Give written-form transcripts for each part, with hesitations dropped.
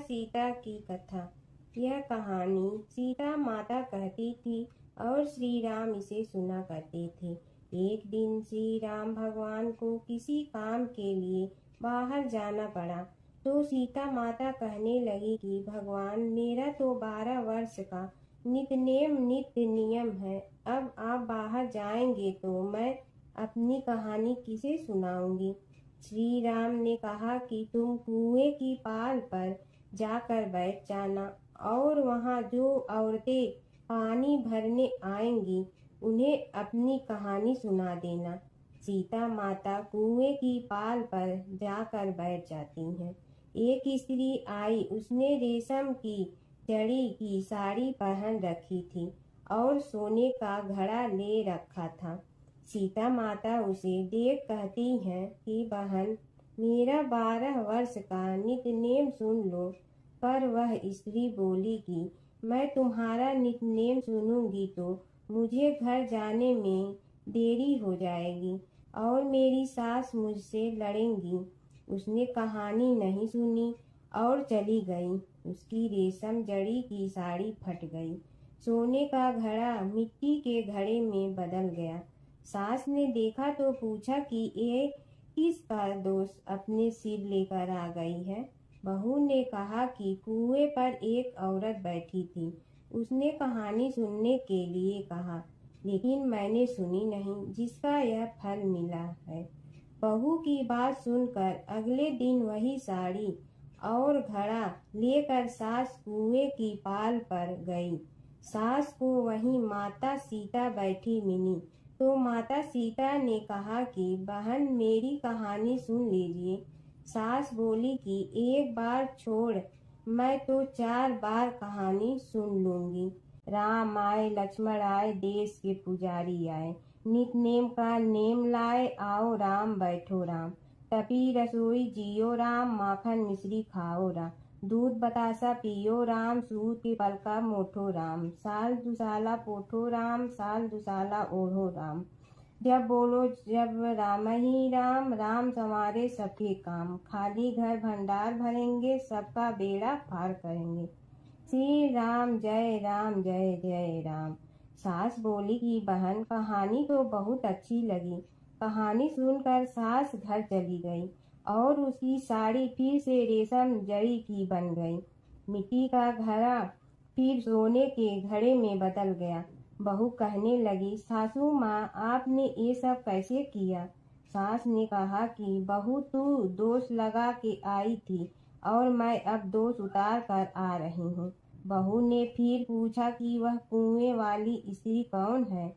सीता की कथा। यह कहानी सीता माता कहती थी और श्री राम इसे सुना करते थे। एक दिन श्री राम भगवान को किसी काम के लिए बाहर जाना पड़ा, तो सीता माता कहने लगी कि भगवान, मेरा तो 12 वर्ष का नित्य नियम है। अब आप बाहर जाएंगे तो मैं अपनी कहानी किसे सुनाऊंगी। श्री राम ने कहा कि तुम कुएं की पाल पर जाकर बैठ जाना और वहां जो औरतें पानी भरने आएंगी उन्हें अपनी कहानी सुना देना। सीता माता कुएं की पाल पर जाकर बैठ जाती हैं। एक स्त्री आई, उसने रेशम की जड़ी की साड़ी पहन रखी थी और सोने का घड़ा ले रखा था। सीता माता उसे देख कहती हैं कि बहन, मेरा 12 वर्ष का नित्य सुन लो। पर वह स्त्री बोली कि मैं तुम्हारा नित्य सुनूंगी तो मुझे घर जाने में देरी हो जाएगी और मेरी सास मुझसे लड़ेंगी। उसने कहानी नहीं सुनी और चली गई। उसकी रेशम जड़ी की साड़ी फट गई, सोने का घड़ा मिट्टी के घड़े में बदल गया। सास ने देखा तो पूछा कि ये किसका दोष अपने सिर लेकर आ गई है। बहू ने कहा कि कुएं पर एक औरत बैठी थी, उसने कहानी सुनने के लिए कहा, लेकिन मैंने सुनी नहीं, जिसका यह फल मिला है। बहू की बात सुनकर अगले दिन वही साड़ी और घड़ा लेकर सास कुएं की पाल पर गई। सास को वहीं माता सीता बैठी मिली, तो माता सीता ने कहा कि बहन, मेरी कहानी सुन लीजिए। सास बोली कि एक बार छोड़, मैं तो 4 बार कहानी सुन लूंगी। राम आए, लक्ष्मण आए, देश के पुजारी आए, नित नेम का नेम लाए, आओ राम बैठो राम। तपी रसोई जियो राम, माखन मिश्री खाओ राम। दूध बतासा पियो राम, सूत के पलका मोठो राम। साल दुसाला पोठो राम, साल दुसाला ओढ़ो राम। जब बोलो जब राम ही राम, राम संवारे सबके काम। खाली घर भंडार भरेंगे, सबका बेड़ा पार करेंगे। श्री राम जय राम जय जय राम। सास बोली कि बहन, कहानी तो बहुत अच्छी लगी। कहानी सुनकर सास घर चली गई और उसकी साड़ी फिर से रेशम जड़ी की बन गई। मिट्टी का घड़ा फिर सोने के घड़े में बदल गया। बहू कहने लगी, सासू माँ, आपने ये सब कैसे किया। सास ने कहा कि बहू, तू दोष लगा के आई थी और मैं अब दोष उतार कर आ रही हूँ। बहू ने फिर पूछा कि वह कुएं वाली स्त्री कौन है।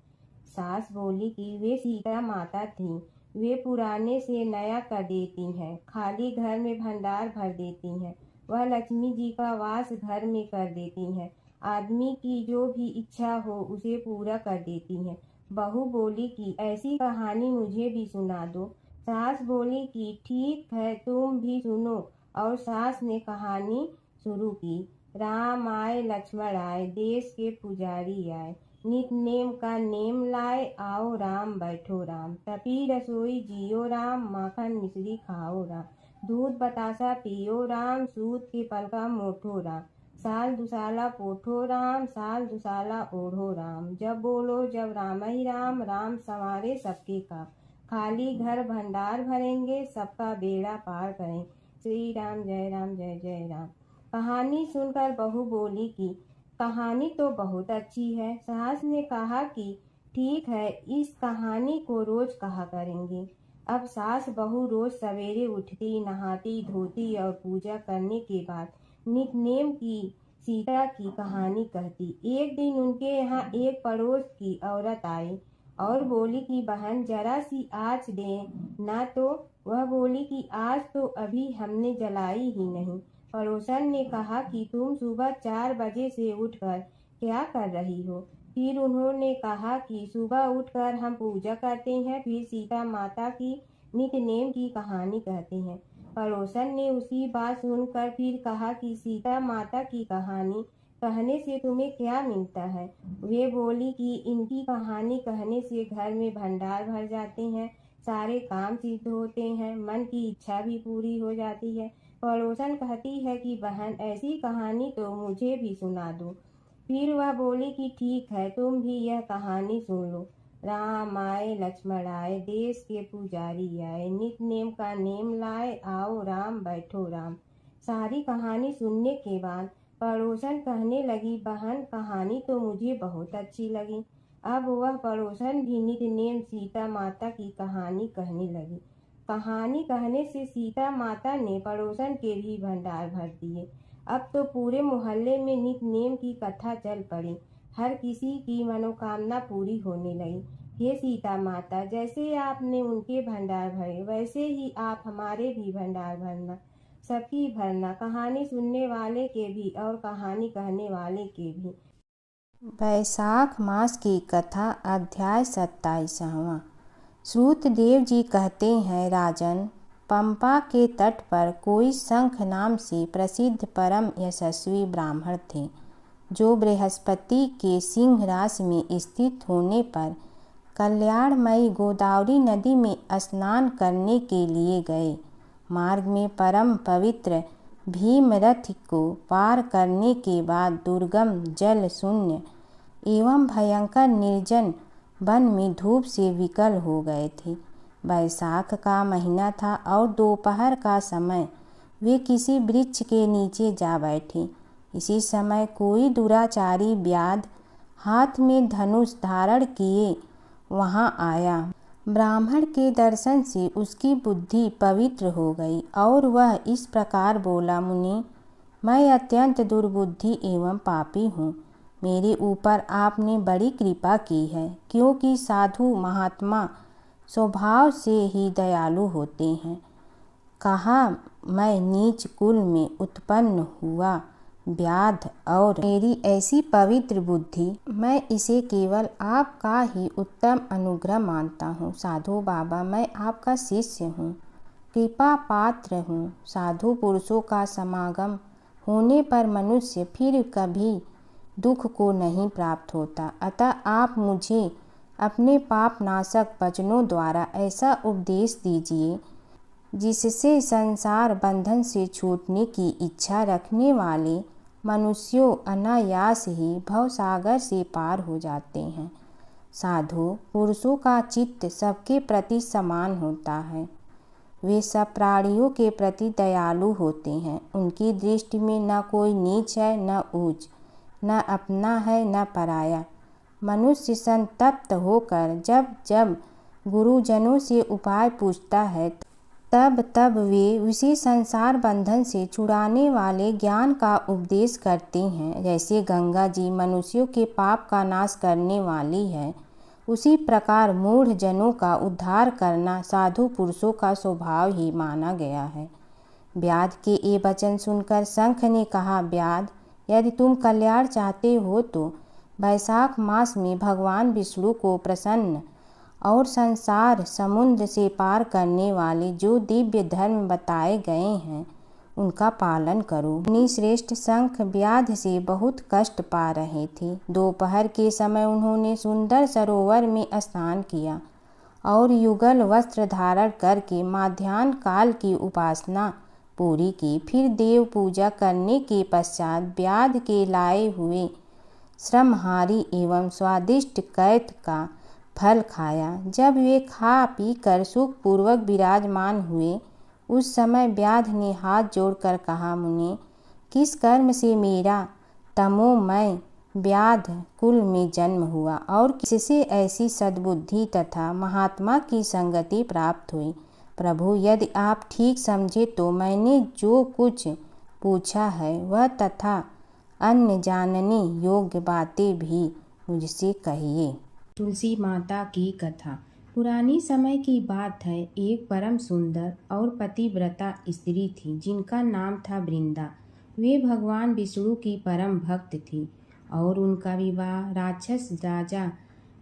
सास बोली कि वे सीता माता थीं। वे पुराने से नया कर देती हैं, खाली घर में भंडार भर देती हैं। वह लक्ष्मी जी का वास घर में कर देती हैं। आदमी की जो भी इच्छा हो उसे पूरा कर देती हैं। बहू बोली कि ऐसी कहानी मुझे भी सुना दो। सास बोली कि ठीक है, तुम भी सुनो। और सास ने कहानी शुरू की। राम आए, लक्ष्मण आए, देश के पुजारी आए, नित नेम का नेम लाए, आओ राम बैठो राम। तपी रसोई जियो राम, माखन मिश्री खाओ राम। दूध बतासा पियो राम, सूत के पलका मोठो राम। साल दुसाला पोठो राम, साल दुसाला ओढ़ो राम। जब बोलो जब राम ही राम, राम संवारे सबके काम। खाली घर भंडार भरेंगे, सबका बेड़ा पार करें। श्री राम जय जय राम। कहानी सुनकर बहू बोली कि कहानी तो बहुत अच्छी है। सास ने कहा कि ठीक है, इस कहानी को रोज कहा करेंगे। अब सास बहू रोज सवेरे उठती, नहाती धोती और पूजा करने के बाद नित नेम की सीता की कहानी कहती। एक दिन उनके यहाँ एक पड़ोस की औरत आई और बोली कि बहन, जरा सी आँच दे ना। तो वह बोली कि आज तो अभी हमने जलाई ही नहीं। पड़ोसन ने कहा कि तुम सुबह 4 बजे से उठकर क्या कर रही हो। फिर उन्होंने कहा कि सुबह उठकर हम पूजा करते हैं, फिर सीता माता की नित्य नेम की कहानी कहते हैं। पड़ोसन ने उसकी बात सुनकर फिर कहा कि सीता माता की कहानी कहने से तुम्हें क्या मिलता है। वे बोली कि इनकी कहानी कहने से घर में भंडार भर जाते हैं, सारे काम सिद्ध होते हैं, मन की इच्छा भी पूरी हो जाती है। पड़ोसन कहती है कि बहन ऐसी कहानी तो मुझे भी सुना दो। फिर वह बोली कि ठीक है, तुम भी यह कहानी सुन लो। राम आए लक्ष्मण आए, देश के पुजारी आए, नित नेम का नेम लाए, आओ राम बैठो राम। सारी कहानी सुनने के बाद पड़ोसन कहने लगी, बहन कहानी तो मुझे बहुत अच्छी लगी। अब वह पड़ोसन भी नित नेम सीता माता की कहानी कहने लगी। कहानी कहने से सीता माता ने पड़ोसन के भी भंडार भर दिए। अब तो पूरे मोहल्ले में नित नेम की कथा चल पड़ी। हर किसी की मनोकामना पूरी होने लगी। हे सीता माता, जैसे आपने उनके भंडार भरे, वैसे ही आप हमारे भी भंडार भरना, सबकी भरना, कहानी सुनने वाले के भी और कहानी कहने वाले के भी। वैशाख मास की कथा, अध्याय 27वां। श्रुतदेव जी कहते हैं, राजन, पंपा के तट पर कोई शंख नाम से प्रसिद्ध परम यशस्वी ब्राह्मण थे, जो बृहस्पति के सिंह राशि में स्थित होने पर कल्याणमयी गोदावरी नदी में स्नान करने के लिए गए। मार्ग में परम पवित्र भीमरथ को पार करने के बाद दुर्गम, जल शून्य एवं भयंकर निर्जन वन में धूप से विकल हो गए थे। वैशाख का महीना था और दोपहर का समय। वे किसी वृक्ष के नीचे जा बैठे। इसी समय कोई दुराचारी व्याध हाथ में धनुष धारण किए वहां आया। ब्राह्मण के दर्शन से उसकी बुद्धि पवित्र हो गई और वह इस प्रकार बोला, मुनि, मैं अत्यंत दुर्बुद्धि एवं पापी हूँ। मेरे ऊपर आपने बड़ी कृपा की है, क्योंकि साधु महात्मा स्वभाव से ही दयालु होते हैं। कहा, मैं नीच कुल में उत्पन्न हुआ व्याध और मेरी ऐसी पवित्र बुद्धि, मैं इसे केवल आपका ही उत्तम अनुग्रह मानता हूँ। साधु बाबा, मैं आपका शिष्य हूँ, कृपा पात्र हूँ। साधु पुरुषों का समागम होने पर मनुष्य फिर कभी दुख को नहीं प्राप्त होता। अतः आप मुझे अपने पाप नाशक वचनों द्वारा ऐसा उपदेश दीजिए जिससे संसार बंधन से छूटने की इच्छा रखने वाले मनुष्यों अनायास ही भवसागर से पार हो जाते हैं। साधु पुरुषों का चित्त सबके प्रति समान होता है। वे सब प्राणियों के प्रति दयालु होते हैं। उनकी दृष्टि में न कोई नीच है न ऊंच, न अपना है न पराया। मनुष्य संतप्त होकर जब जब गुरुजनों से उपाय पूछता है, तब तब वे उसी संसार बंधन से छुड़ाने वाले ज्ञान का उपदेश करते हैं। जैसे गंगा जी मनुष्यों के पाप का नाश करने वाली है, उसी प्रकार मूढ़ जनों का उद्धार करना साधु पुरुषों का स्वभाव ही माना गया है। व्याध के ये वचन सुनकर शंख ने कहा, व्याध, यदि तुम कल्याण चाहते हो तो वैशाख मास में भगवान विष्णु को प्रसन्न और संसार समुद्र से पार करने वाले जो दिव्य धर्म बताए गए हैं, उनका पालन करो। मुनि श्रेष्ठ शंख व्याध से बहुत कष्ट पा रहे थे। दोपहर के समय उन्होंने सुंदर सरोवर में स्नान किया और युगल वस्त्र धारण करके माध्याह्न काल की उपासना पूरी की। फिर देव पूजा करने के पश्चात व्याध के लाए हुए श्रमहारी एवं स्वादिष्ट कैथ का फल खाया। जब वे खा पी कर सुखपूर्वक विराजमान हुए, उस समय व्याध ने हाथ जोड़कर कहा, मुनि, किस कर्म से मेरा तमोमय व्याध कुल में जन्म हुआ और किससे ऐसी सद्बुद्धि तथा महात्मा की संगति प्राप्त हुई? प्रभु, यदि आप ठीक समझे तो मैंने जो कुछ पूछा है वह तथा अन्य जानने योग्य बातें भी मुझसे कहिए। तुलसी माता की कथा। पुरानी समय की बात है। एक परम सुंदर और पतिव्रता स्त्री थी जिनका नाम था वृंदा। वे भगवान विष्णु की परम भक्त थी और उनका विवाह राक्षस राजा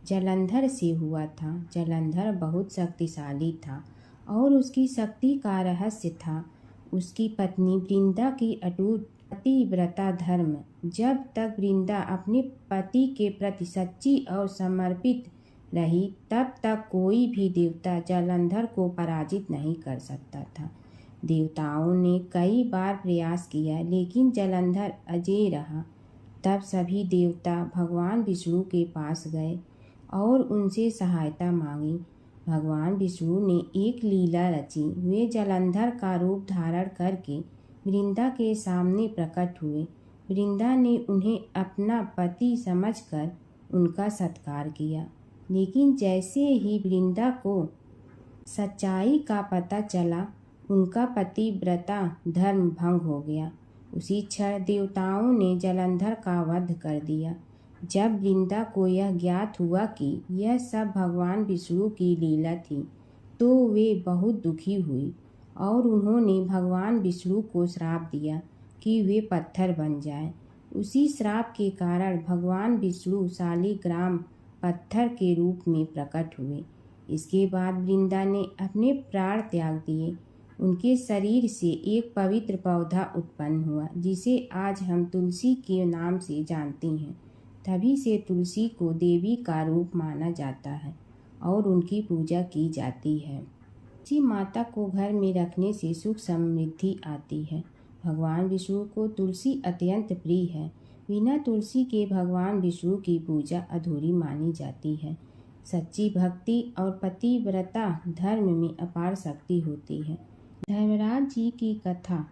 जलंधर से हुआ था। जलंधर बहुत शक्तिशाली था और उसकी शक्ति का रहस्य था उसकी पत्नी वृंदा की अटूट पतिव्रता धर्म। जब तक वृंदा अपने पति के प्रति सच्ची और समर्पित रही, तब तक कोई भी देवता जलंधर को पराजित नहीं कर सकता था। देवताओं ने कई बार प्रयास किया लेकिन जलंधर अजेय रहा। तब सभी देवता भगवान विष्णु के पास गए और उनसे सहायता मांगी। भगवान विष्णु ने एक लीला रची। वे जलंधर का रूप धारण करके वृंदा के सामने प्रकट हुए। वृंदा ने उन्हें अपना पति समझकर उनका सत्कार किया, लेकिन जैसे ही वृंदा को सच्चाई का पता चला, उनका पतिव्रता धर्म भंग हो गया। उसी क्षण देवताओं ने जलंधर का वध कर दिया। जब वृंदा को यह ज्ञात हुआ कि यह सब भगवान विष्णु की लीला थी, तो वे बहुत दुखी हुई और उन्होंने भगवान विष्णु को श्राप दिया कि वे पत्थर बन जाएं। उसी श्राप के कारण भगवान विष्णु शालिग्राम पत्थर के रूप में प्रकट हुए। इसके बाद वृंदा ने अपने प्राण त्याग दिए। उनके शरीर से एक पवित्र पौधा उत्पन्न हुआ, जिसे आज हम तुलसी के नाम से जानते हैं। तभी से तुलसी को देवी का रूप माना जाता है और उनकी पूजा की जाती है। तुलसी माता को घर में रखने से सुख समृद्धि आती है। भगवान विष्णु को तुलसी अत्यंत प्रिय है। बिना तुलसी के भगवान विष्णु की पूजा अधूरी मानी जाती है। सच्ची भक्ति और पतिव्रता धर्म में अपार शक्ति होती है। धर्मराज जी की कथा।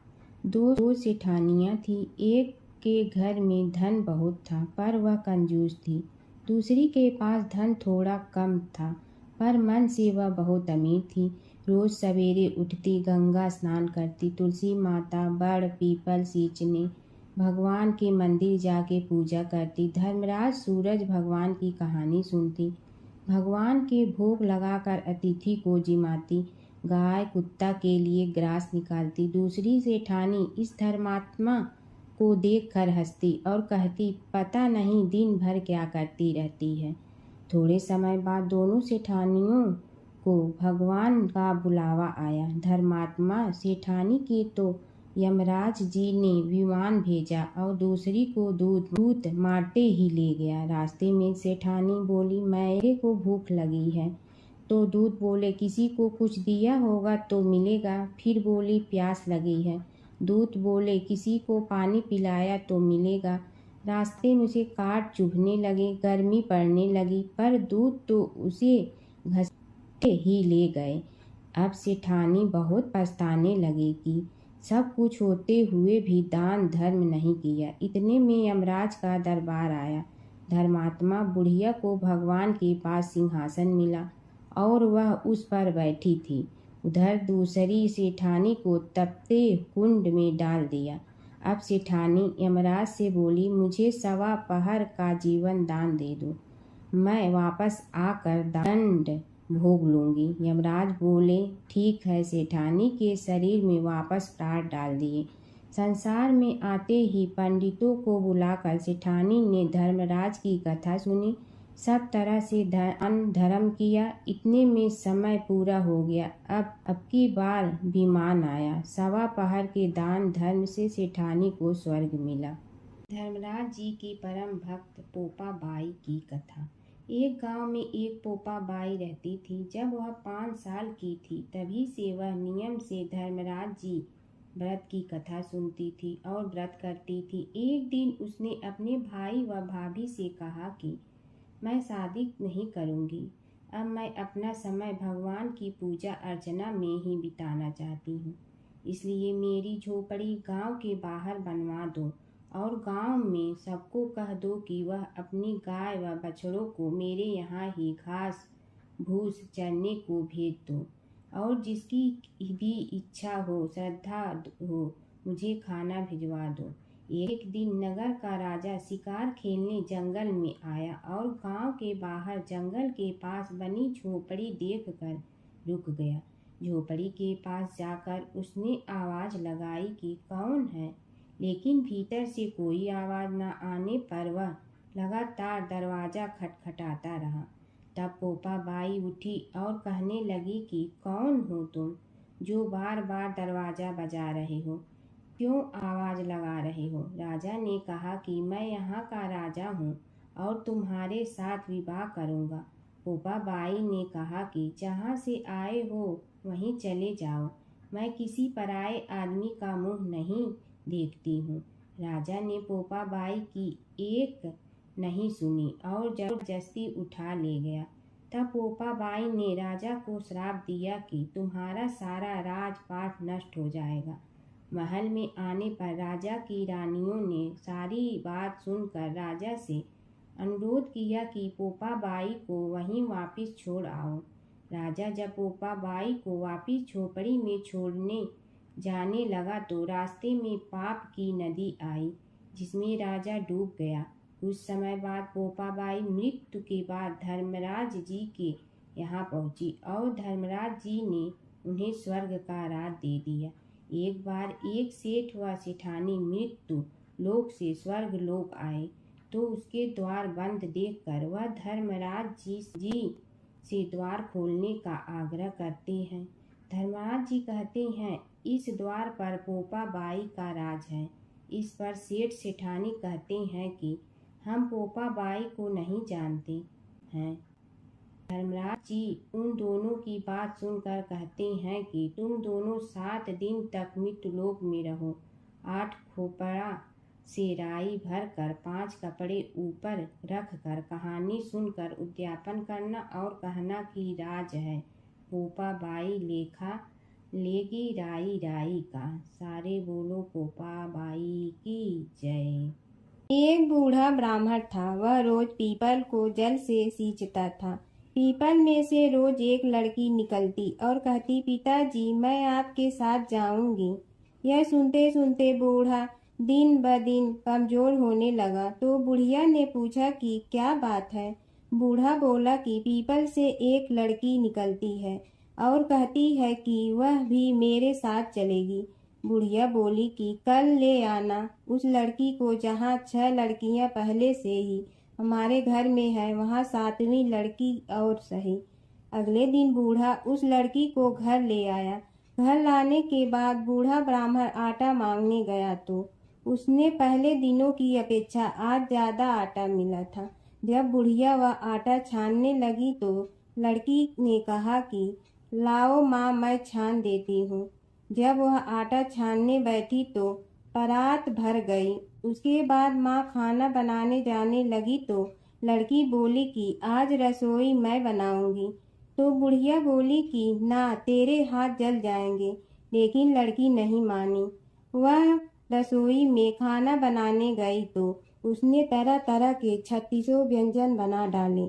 दो सेठानियाँ थी। एक के घर में धन बहुत था, पर वह कंजूस थी। दूसरी के पास धन थोड़ा कम था, पर मन से वह बहुत अमीर थी। रोज सवेरे उठती, गंगा स्नान करती, तुलसी माता, बड़, पीपल सींचने, भगवान के मंदिर जाके पूजा करती। धर्मराज सूरज भगवान की कहानी सुनती, भगवान के भोग लगाकर अतिथि को जिमाती, गाय कुत्ता के लिए ग्रास निकालती। दूसरी सेठानी इस धर्मात्मा को देखकर हंसती और कहती, पता नहीं दिन भर क्या करती रहती है। थोड़े समय बाद दोनों सेठानियों को भगवान का बुलावा आया। धर्मात्मा सेठानी के तो यमराज जी ने विमान भेजा और दूसरी को दूत मारते ही ले गया। रास्ते में सेठानी बोली, मेरे को भूख लगी है। तो दूत बोले, किसी को कुछ दिया होगा तो मिलेगा। फिर बोली, प्यास लगी है। दूत बोले, किसी को पानी पिलाया तो मिलेगा। रास्ते में उसे काट चुभने लगे, गर्मी पड़ने लगी, पर दूत तो उसे घसीटे ही ले गए। अब सेठानी बहुत पछताने लगी कि सब कुछ होते हुए भी दान धर्म नहीं किया। इतने में यमराज का दरबार आया। धर्मात्मा बुढ़िया को भगवान के पास सिंहासन मिला और वह उस पर बैठी थी। उधर दूसरी सेठानी को तपते कुंड में डाल दिया। अब सेठानी यमराज से बोली, मुझे 1.25 पहर का जीवन दान दे दो, मैं वापस आकर दंड भोग लूंगी। यमराज बोले, ठीक है। सेठानी के शरीर में वापस प्राण डाल दिए। संसार में आते ही पंडितों को बुलाकर सेठानी ने धर्मराज की कथा सुनी, सब तरह से दान धर्म किया। इतने में समय पूरा हो गया। अब की बार विमान आया। 1.25 पहर के दान धर्म से सेठानी को स्वर्ग मिला। धर्मराज जी की परम भक्त पोपा बाई की कथा। एक गांव में एक पोपा बाई रहती थी। जब वह 5 साल की थी, तभी से वह नियम से धर्मराज जी व्रत की कथा सुनती थी और व्रत करती थी। एक दिन उसने अपने भाई व भाभी से कहा कि मैं शादी नहीं करूंगी। अब मैं अपना समय भगवान की पूजा अर्चना में ही बिताना चाहती हूँ। इसलिए मेरी झोपड़ी गांव के बाहर बनवा दो और गांव में सबको कह दो कि वह अपनी गाय व बछड़ों को मेरे यहाँ ही घास भूस चरने को भेज दो, और जिसकी भी इच्छा हो, श्रद्धा हो, मुझे खाना भिजवा दो। एक दिन नगर का राजा शिकार खेलने जंगल में आया और गांव के बाहर जंगल के पास बनी झोपड़ी देखकर रुक गया। झोपड़ी के पास जाकर उसने आवाज लगाई कि कौन है, लेकिन भीतर से कोई आवाज न आने पर वह लगातार दरवाजा खटखटाता रहा। तब पोपा बाई उठी और कहने लगी कि कौन हो तुम, जो बार बार दरवाजा बजा रहे हो, क्यों आवाज लगा रहे हो। राजा ने कहा कि मैं यहाँ का राजा हूँ और तुम्हारे साथ विवाह करूँगा। पोपा बाई ने कहा कि जहाँ से आए हो वहीं चले जाओ, मैं किसी पराये आदमी का मुँह नहीं देखती हूँ। राजा ने पोपाबाई की एक नहीं सुनी और जबरदस्ती उठा ले गया। तब पोपाबाई ने राजा को श्राप दिया कि तुम्हारा सारा राजपाट नष्ट हो जाएगा। महल में आने पर राजा की रानियों ने सारी बात सुनकर राजा से अनुरोध किया कि पोपाबाई को वहीं वापस छोड़ आओ। राजा जब पोपाबाई को वापस झोपड़ी में छोड़ने जाने लगा तो रास्ते में पाप की नदी आई, जिसमें राजा डूब गया। कुछ समय बाद पोपाबाई मृत्यु के बाद धर्मराज जी के यहाँ पहुँची और धर्मराज जी ने उन्हें स्वर्ग का राज दे दिया। एक बार एक सेठ व सेठानी मृत्यु लोक से स्वर्ग लोक आए तो उसके द्वार बंद देखकर वह धर्मराज जी से द्वार खोलने का आग्रह करते हैं। धर्मराज जी कहते हैं, इस द्वार पर पोपाबाई का राज है। इस पर सेठ सेठानी कहते हैं कि हम पोपाबाई को नहीं जानते हैं। धर्मराज जी उन दोनों की बात सुनकर कहते हैं कि तुम दोनों 7 दिन तक मृत्युलोक में रहो। 8 खोपड़ा से राई भरकर 5 कपड़े ऊपर रखकर कहानी सुनकर उद्यापन करना और कहना कि राज है, पोपाबाई लेखा लेगी राई राई का। सारे बोलो पोपाबाई की जय। एक बूढ़ा ब्राह्मण था। वह रोज पीपल को जल से सींचता था। पीपल में से रोज एक लड़की निकलती और कहती, पिताजी मैं आपके साथ जाऊंगी। यह सुनते सुनते बूढ़ा दिन ब दिन कमजोर होने लगा। तो बुढ़िया ने पूछा कि क्या बात है। बूढ़ा बोला कि पीपल से एक लड़की निकलती है और कहती है कि वह भी मेरे साथ चलेगी। बुढ़िया बोली कि कल ले आना उस लड़की को, जहाँ 6 लड़कियां पहले से ही हमारे घर में है, वहाँ 7वीं लड़की और सही। अगले दिन बूढ़ा उस लड़की को घर ले आया। घर लाने के बाद बूढ़ा ब्राह्मण आटा मांगने गया तो उसने पहले दिनों की अपेक्षा आज ज्यादा आटा मिला था। जब बुढ़िया वह आटा छानने लगी तो लड़की ने कहा कि लाओ माँ, मैं छान देती हूँ। जब वह आटा छानने बैठी तो परात भर गई। उसके बाद माँ खाना बनाने जाने लगी तो लड़की बोली कि आज रसोई मैं बनाऊंगी। तो बुढ़िया बोली कि ना, तेरे हाथ जल जाएंगे। लेकिन लड़की नहीं मानी। वह रसोई में खाना बनाने गई तो उसने तरह तरह के 36 व्यंजन बना डाले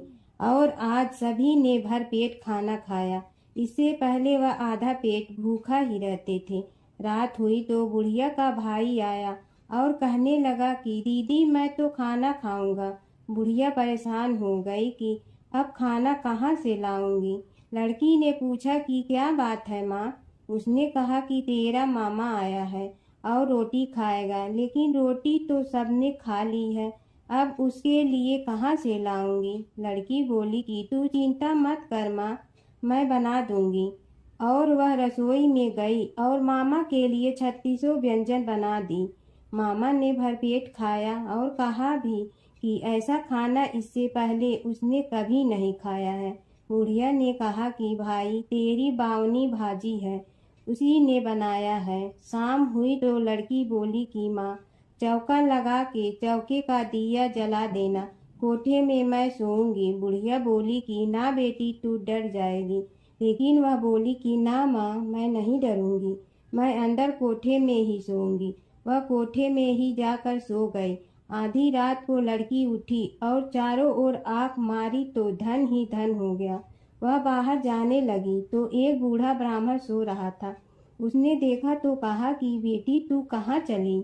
और आज सभी ने भर पेट खाना खाया। इससे पहले वह आधा पेट भूखा ही रहते थे। रात हुई तो बुढ़िया का भाई आया और कहने लगा कि दीदी मैं तो खाना खाऊंगा। बुढ़िया परेशान हो गई कि अब खाना कहाँ से लाऊंगी। लड़की ने पूछा कि क्या बात है माँ। उसने कहा कि तेरा मामा आया है और रोटी खाएगा, लेकिन रोटी तो सबने खा ली है, अब उसके लिए कहाँ से लाऊंगी। लड़की बोली कि तू चिंता मत कर माँ, मैं बना दूंगी। और वह रसोई में गई और मामा के लिए 36 व्यंजन बना दी। मामा ने भरपेट खाया और कहा भी कि ऐसा खाना इससे पहले उसने कभी नहीं खाया है। बुढ़िया ने कहा कि भाई तेरी बावनी भाजी है, उसी ने बनाया है। शाम हुई तो लड़की बोली कि माँ चौका लगा के चौके का दिया जला देना, कोठे में मैं सोऊंगी। बुढ़िया बोली कि ना बेटी तू डर जाएगी। लेकिन वह बोली कि ना माँ, मैं नहीं डरूंगी, मैं अंदर कोठे में ही सोऊंगी। वह कोठे में ही जाकर सो गई। आधी रात को लड़की उठी और चारों ओर आंख मारी तो धन ही धन हो गया। वह बाहर जाने लगी तो एक बूढ़ा ब्राह्मण सो रहा था। उसने देखा तो कहा कि बेटी तू कहाँ चली।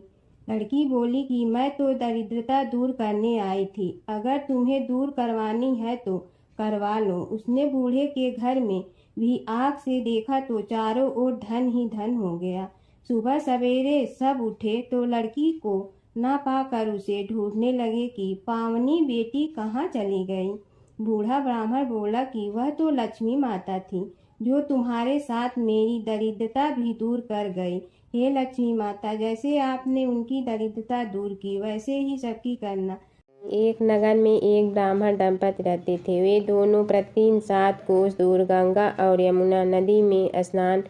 लड़की बोली कि मैं तो दरिद्रता दूर करने आई थी, अगर तुम्हें दूर करवानी है तो करवा लो। उसने बूढ़े के घर में भी आँख से देखा तो चारों ओर धन ही धन हो गया। सुबह सवेरे सब उठे तो लड़की को ना पाकर उसे ढूंढने लगे कि पावनी बेटी कहाँ चली गई। बूढ़ा ब्राह्मण बोला कि वह तो लक्ष्मी माता थी, जो तुम्हारे साथ मेरी दरिद्रता भी दूर कर गई। हे लक्ष्मी माता, जैसे आपने उनकी दरिद्रता दूर की वैसे ही सबकी करना। एक नगर में एक ब्राह्मण दंपति रहते थे। वे दोनों प्रतिदिन 7 कोस दूर गंगा और यमुना नदी में स्नान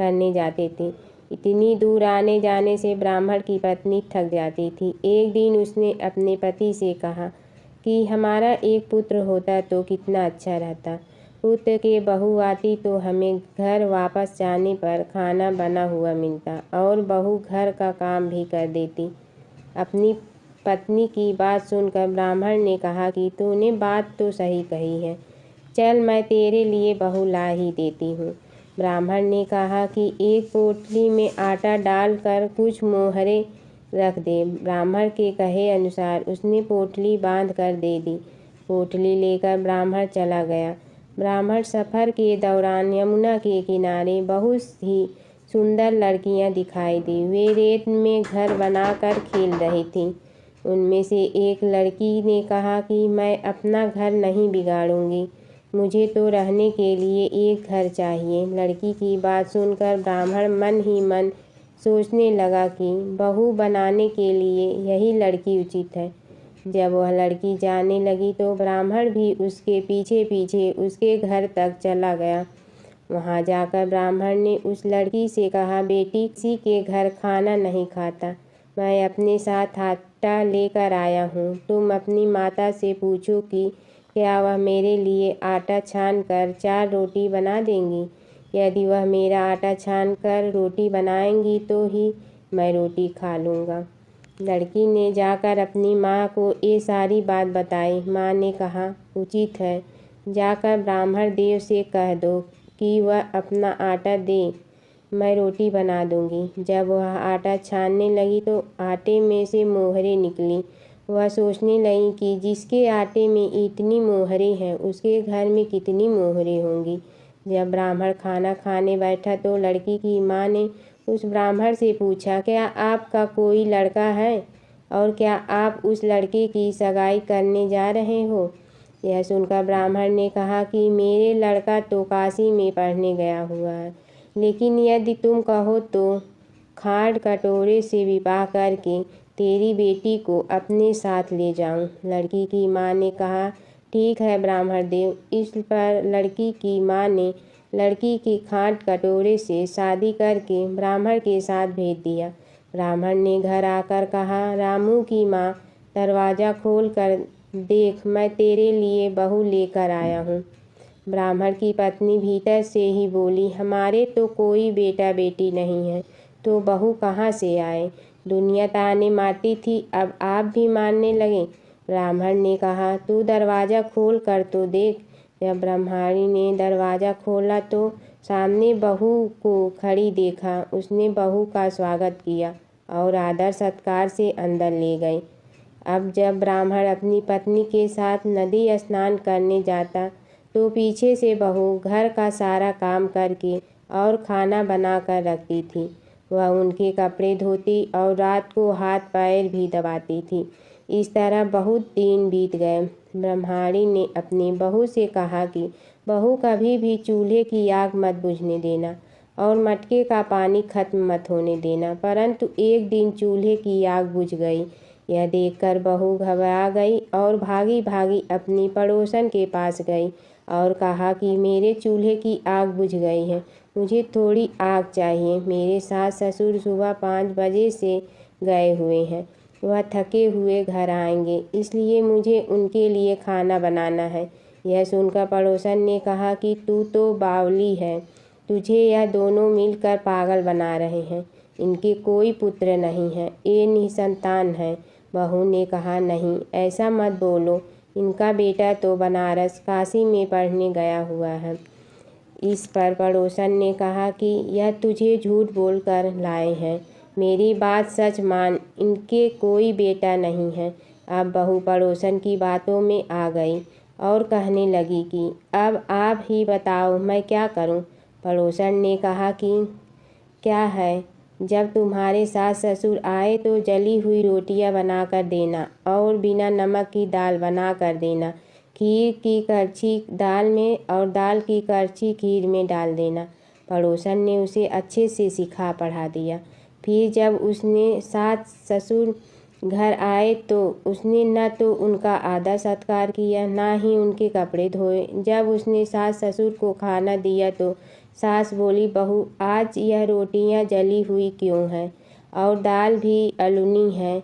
करने जाते थे। इतनी दूर आने जाने से ब्राह्मण की पत्नी थक जाती थी। एक दिन उसने अपने पति से कहा कि हमारा एक पुत्र होता तो कितना अच्छा रहता। पुत्र के बहू आती तो हमें घर वापस जाने पर खाना बना हुआ मिलता और बहू घर का काम भी कर देती। अपनी पत्नी की बात सुनकर ब्राह्मण ने कहा कि तूने बात तो सही कही है, चल मैं तेरे लिए बहू ला ही देती हूँ। ब्राह्मण ने कहा कि एक पोटली में आटा डालकर कुछ मोहरे रख दे। ब्राह्मण के कहे अनुसार उसने पोटली बांध कर दे दी। पोटली लेकर ब्राह्मण चला गया। ब्राह्मण सफ़र के दौरान यमुना के किनारे बहुत ही सुंदर लड़कियां दिखाई दी। वे रेत में घर बनाकर खेल रही थीं। उनमें से एक लड़की ने कहा कि मैं अपना घर नहीं बिगाड़ूंगी, मुझे तो रहने के लिए एक घर चाहिए। लड़की की बात सुनकर ब्राह्मण मन ही मन सोचने लगा कि बहू बनाने के लिए यही लड़की उचित है। जब वह लड़की जाने लगी तो ब्राह्मण भी उसके पीछे पीछे उसके घर तक चला गया। वहां जाकर ब्राह्मण ने उस लड़की से कहा, बेटी, किसी के घर खाना नहीं खाता, मैं अपने साथ आटा लेकर आया हूँ। तुम अपनी माता से पूछो कि क्या वह मेरे लिए आटा छान कर 4 रोटी बना देंगी। यदि वह मेरा आटा छान कर रोटी बनाएंगी तो ही मैं रोटी खा लूँगा। लड़की ने जाकर अपनी माँ को ये सारी बात बताई। माँ ने कहा, उचित है, जाकर ब्राह्मण देव से कह दो कि वह अपना आटा दे, मैं रोटी बना दूंगी। जब वह आटा छानने लगी तो आटे में से मोहरे निकली। वह सोचने लगी कि जिसके आटे में इतनी मोहरे हैं उसके घर में कितनी मोहरे होंगी। जब ब्राह्मण खाना खाने बैठा तो लड़की की माँ ने उस ब्राह्मण से पूछा, क्या आपका कोई लड़का है और क्या आप उस लड़के की सगाई करने जा रहे हो। यह सुनकर ब्राह्मण ने कहा कि मेरे लड़का तो काशी में पढ़ने गया हुआ है, लेकिन यदि तुम कहो तो खाड़ कटोरे से विवाह करके तेरी बेटी को अपने साथ ले जाऊं। लड़की की माँ ने कहा, ठीक है ब्राह्मण देव। इस पर लड़की की माँ ने लड़की की खाट कटोरे से शादी करके ब्राह्मण के साथ भेज दिया। ब्राह्मण ने घर आकर कहा, रामू की माँ, दरवाज़ा खोल कर देख, मैं तेरे लिए बहू लेकर आया हूँ। ब्राह्मण की पत्नी भीतर से ही बोली, हमारे तो कोई बेटा बेटी नहीं है, तो बहू कहाँ से आए। दुनिया ताने मारती थी, अब आप भी मारने लगे। ब्राह्मण ने कहा, तू दरवाज़ा खोल कर तो देख। जब ब्रह्मचारी ने दरवाज़ा खोला तो सामने बहू को खड़ी देखा। उसने बहू का स्वागत किया और आदर सत्कार से अंदर ले गई। अब जब ब्राह्मण अपनी पत्नी के साथ नदी स्नान करने जाता तो पीछे से बहू घर का सारा काम करके और खाना बना कर रखती थी। वह उनके कपड़े धोती और रात को हाथ पैर भी दबाती थी। इस तरह बहुत दिन बीत गए। ब्रह्मचारी ने अपनी बहू से कहा कि बहू कभी भी चूल्हे की आग मत बुझने देना और मटके का पानी खत्म मत होने देना। परंतु एक दिन चूल्हे की आग बुझ गई। यह देखकर बहू घबरा गई और भागी भागी अपनी पड़ोसन के पास गई और कहा कि मेरे चूल्हे की आग बुझ गई है, मुझे थोड़ी आग चाहिए। मेरे सास ससुर सुबह 5 बजे से गए हुए हैं, वह थके हुए घर आएंगे, इसलिए मुझे उनके लिए खाना बनाना है। यह सुनकर पड़ोसन ने कहा कि तू तो बावली है, तुझे यह दोनों मिलकर पागल बना रहे हैं। इनके कोई पुत्र नहीं है, ये निसंतान है। बहू ने कहा, नहीं ऐसा मत बोलो, इनका बेटा तो बनारस काशी में पढ़ने गया हुआ है। इस पर पड़ोसन ने कहा कि यह तुझे झूठ बोलकर लाए हैं, मेरी बात सच मान, इनके कोई बेटा नहीं है। अब बहू पड़ोसन की बातों में आ गई और कहने लगी कि अब आप ही बताओ मैं क्या करूं। पड़ोसन ने कहा कि क्या है, जब तुम्हारे सास ससुर आए तो जली हुई रोटियां बना कर देना और बिना नमक की दाल बना कर देना। खीर की करछी दाल में और दाल की करछी खीर में डाल देना। पड़ोसन ने उसे अच्छे से सिखा पढ़ा दिया। फिर जब उसने सास ससुर घर आए तो उसने न तो उनका आदर सत्कार किया, ना ही उनके कपड़े धोए। जब उसने सास ससुर को खाना दिया तो सास बोली, बहू आज यह रोटियां जली हुई क्यों हैं और दाल भी अलुनी है।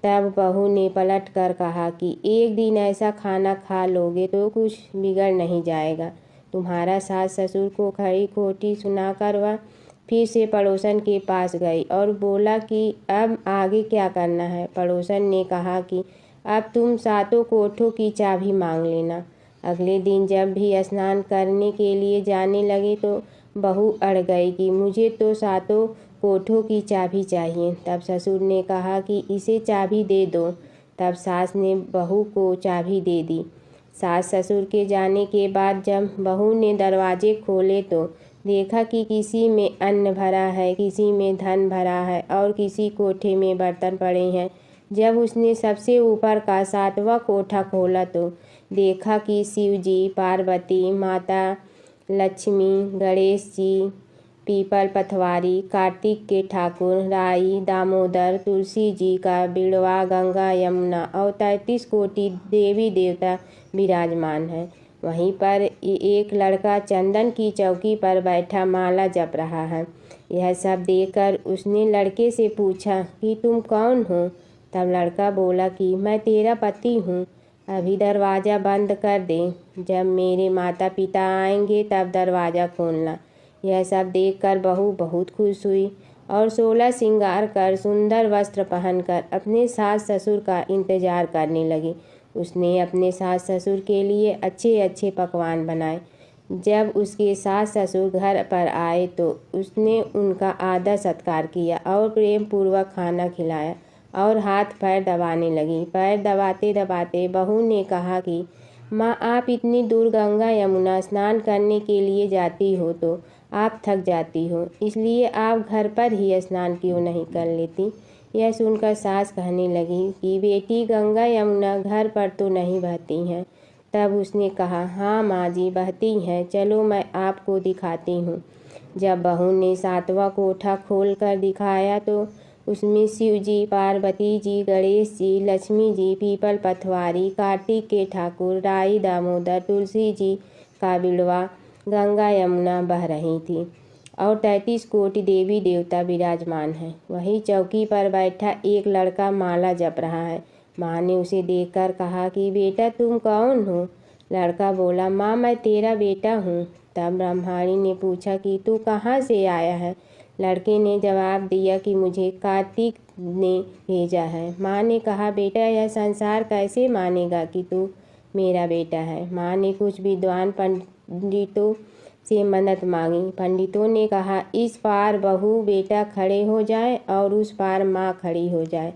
तब बहू ने पलट कर कहा कि एक दिन ऐसा खाना खा लोगे तो कुछ बिगड़ नहीं जाएगा। तुम्हारा सास ससुर को खड़ी खोटी सुनाकर वह फिर से पड़ोसन के पास गई और बोला कि अब आगे क्या करना है। पड़ोसन ने कहा कि अब तुम सातों कोठों की चाबी मांग लेना। अगले दिन जब भी स्नान करने के लिए जाने लगे तो बहू अड़ गई कि मुझे तो सातों कोठों की चाबी चाहिए। तब ससुर ने कहा कि इसे चाबी दे दो। तब सास ने बहू को चाबी दे दी। सास ससुर के जाने के बाद जब बहू ने दरवाजे खोले तो देखा कि किसी में अन्न भरा है, किसी में धन भरा है और किसी कोठे में बर्तन पड़े हैं। जब उसने सबसे ऊपर का 7वां कोठा खोला तो देखा कि शिव जी, पार्वती माता, लक्ष्मी, गणेश जी, पीपल पथवारी, कार्तिक के ठाकुर, राई, दामोदर, तुलसी जी का बिड़वा, गंगा, यमुना और 33 कोटि देवी देवता विराजमान है। वहीं पर एक लड़का चंदन की चौकी पर बैठा माला जप रहा है। यह सब देखकर उसने लड़के से पूछा कि तुम कौन हो। तब लड़का बोला कि मैं तेरा पति हूँ, अभी दरवाज़ा बंद कर दे, जब मेरे माता पिता आएंगे तब दरवाज़ा खोलना। यह सब देखकर बहू बहुत खुश हुई और 16 श्रृंगार कर सुंदर वस्त्र पहनकर अपने सास ससुर का इंतजार करने लगी। उसने अपने सास ससुर के लिए अच्छे अच्छे पकवान बनाए। जब उसके सास ससुर घर पर आए तो उसने उनका आदर सत्कार किया और प्रेम पूर्वक खाना खिलाया और हाथ पैर दबाने लगी। पैर दबाते दबाते बहू ने कहा कि माँ, आप इतनी दूर गंगा यमुना स्नान करने के लिए जाती हो तो आप थक जाती हो, इसलिए आप घर पर ही स्नान क्यों नहीं कर लेती। यह सुनकर सास कहने लगी कि बेटी, गंगा यमुना घर पर तो नहीं बहती हैं। तब उसने कहा, हाँ माँ जी, बहती हैं, चलो मैं आपको दिखाती हूँ। जब बहू ने 7वां कोठा खोल कर दिखाया तो उसमें शिव जी, पार्वती जी, गणेश जी, लक्ष्मी जी, पीपल पथवारी, कार्तिक के ठाकुर, राई, दामोदर, तुलसी जी का बिड़वा, गंगा यमुना बह रही थी और 33 कोटि देवी देवता विराजमान हैं। वहीं चौकी पर बैठा एक लड़का माला जप रहा है। माँ ने उसे देखकर कहा कि बेटा, तुम कौन हो। लड़का बोला, माँ, मैं तेरा बेटा हूँ। तब ब्रह्माणी ने पूछा कि तू कहाँ से आया है। लड़के ने जवाब दिया कि मुझे कार्तिक ने भेजा है। माँ ने कहा, बेटा, यह संसार कैसे मानेगा कि तू मेरा बेटा है। माँ ने कुछ विद्वान पंडितों से मदद मांगी। पंडितों ने कहा, इस पार बहू बेटा खड़े हो जाए और उस पार माँ खड़ी हो जाए।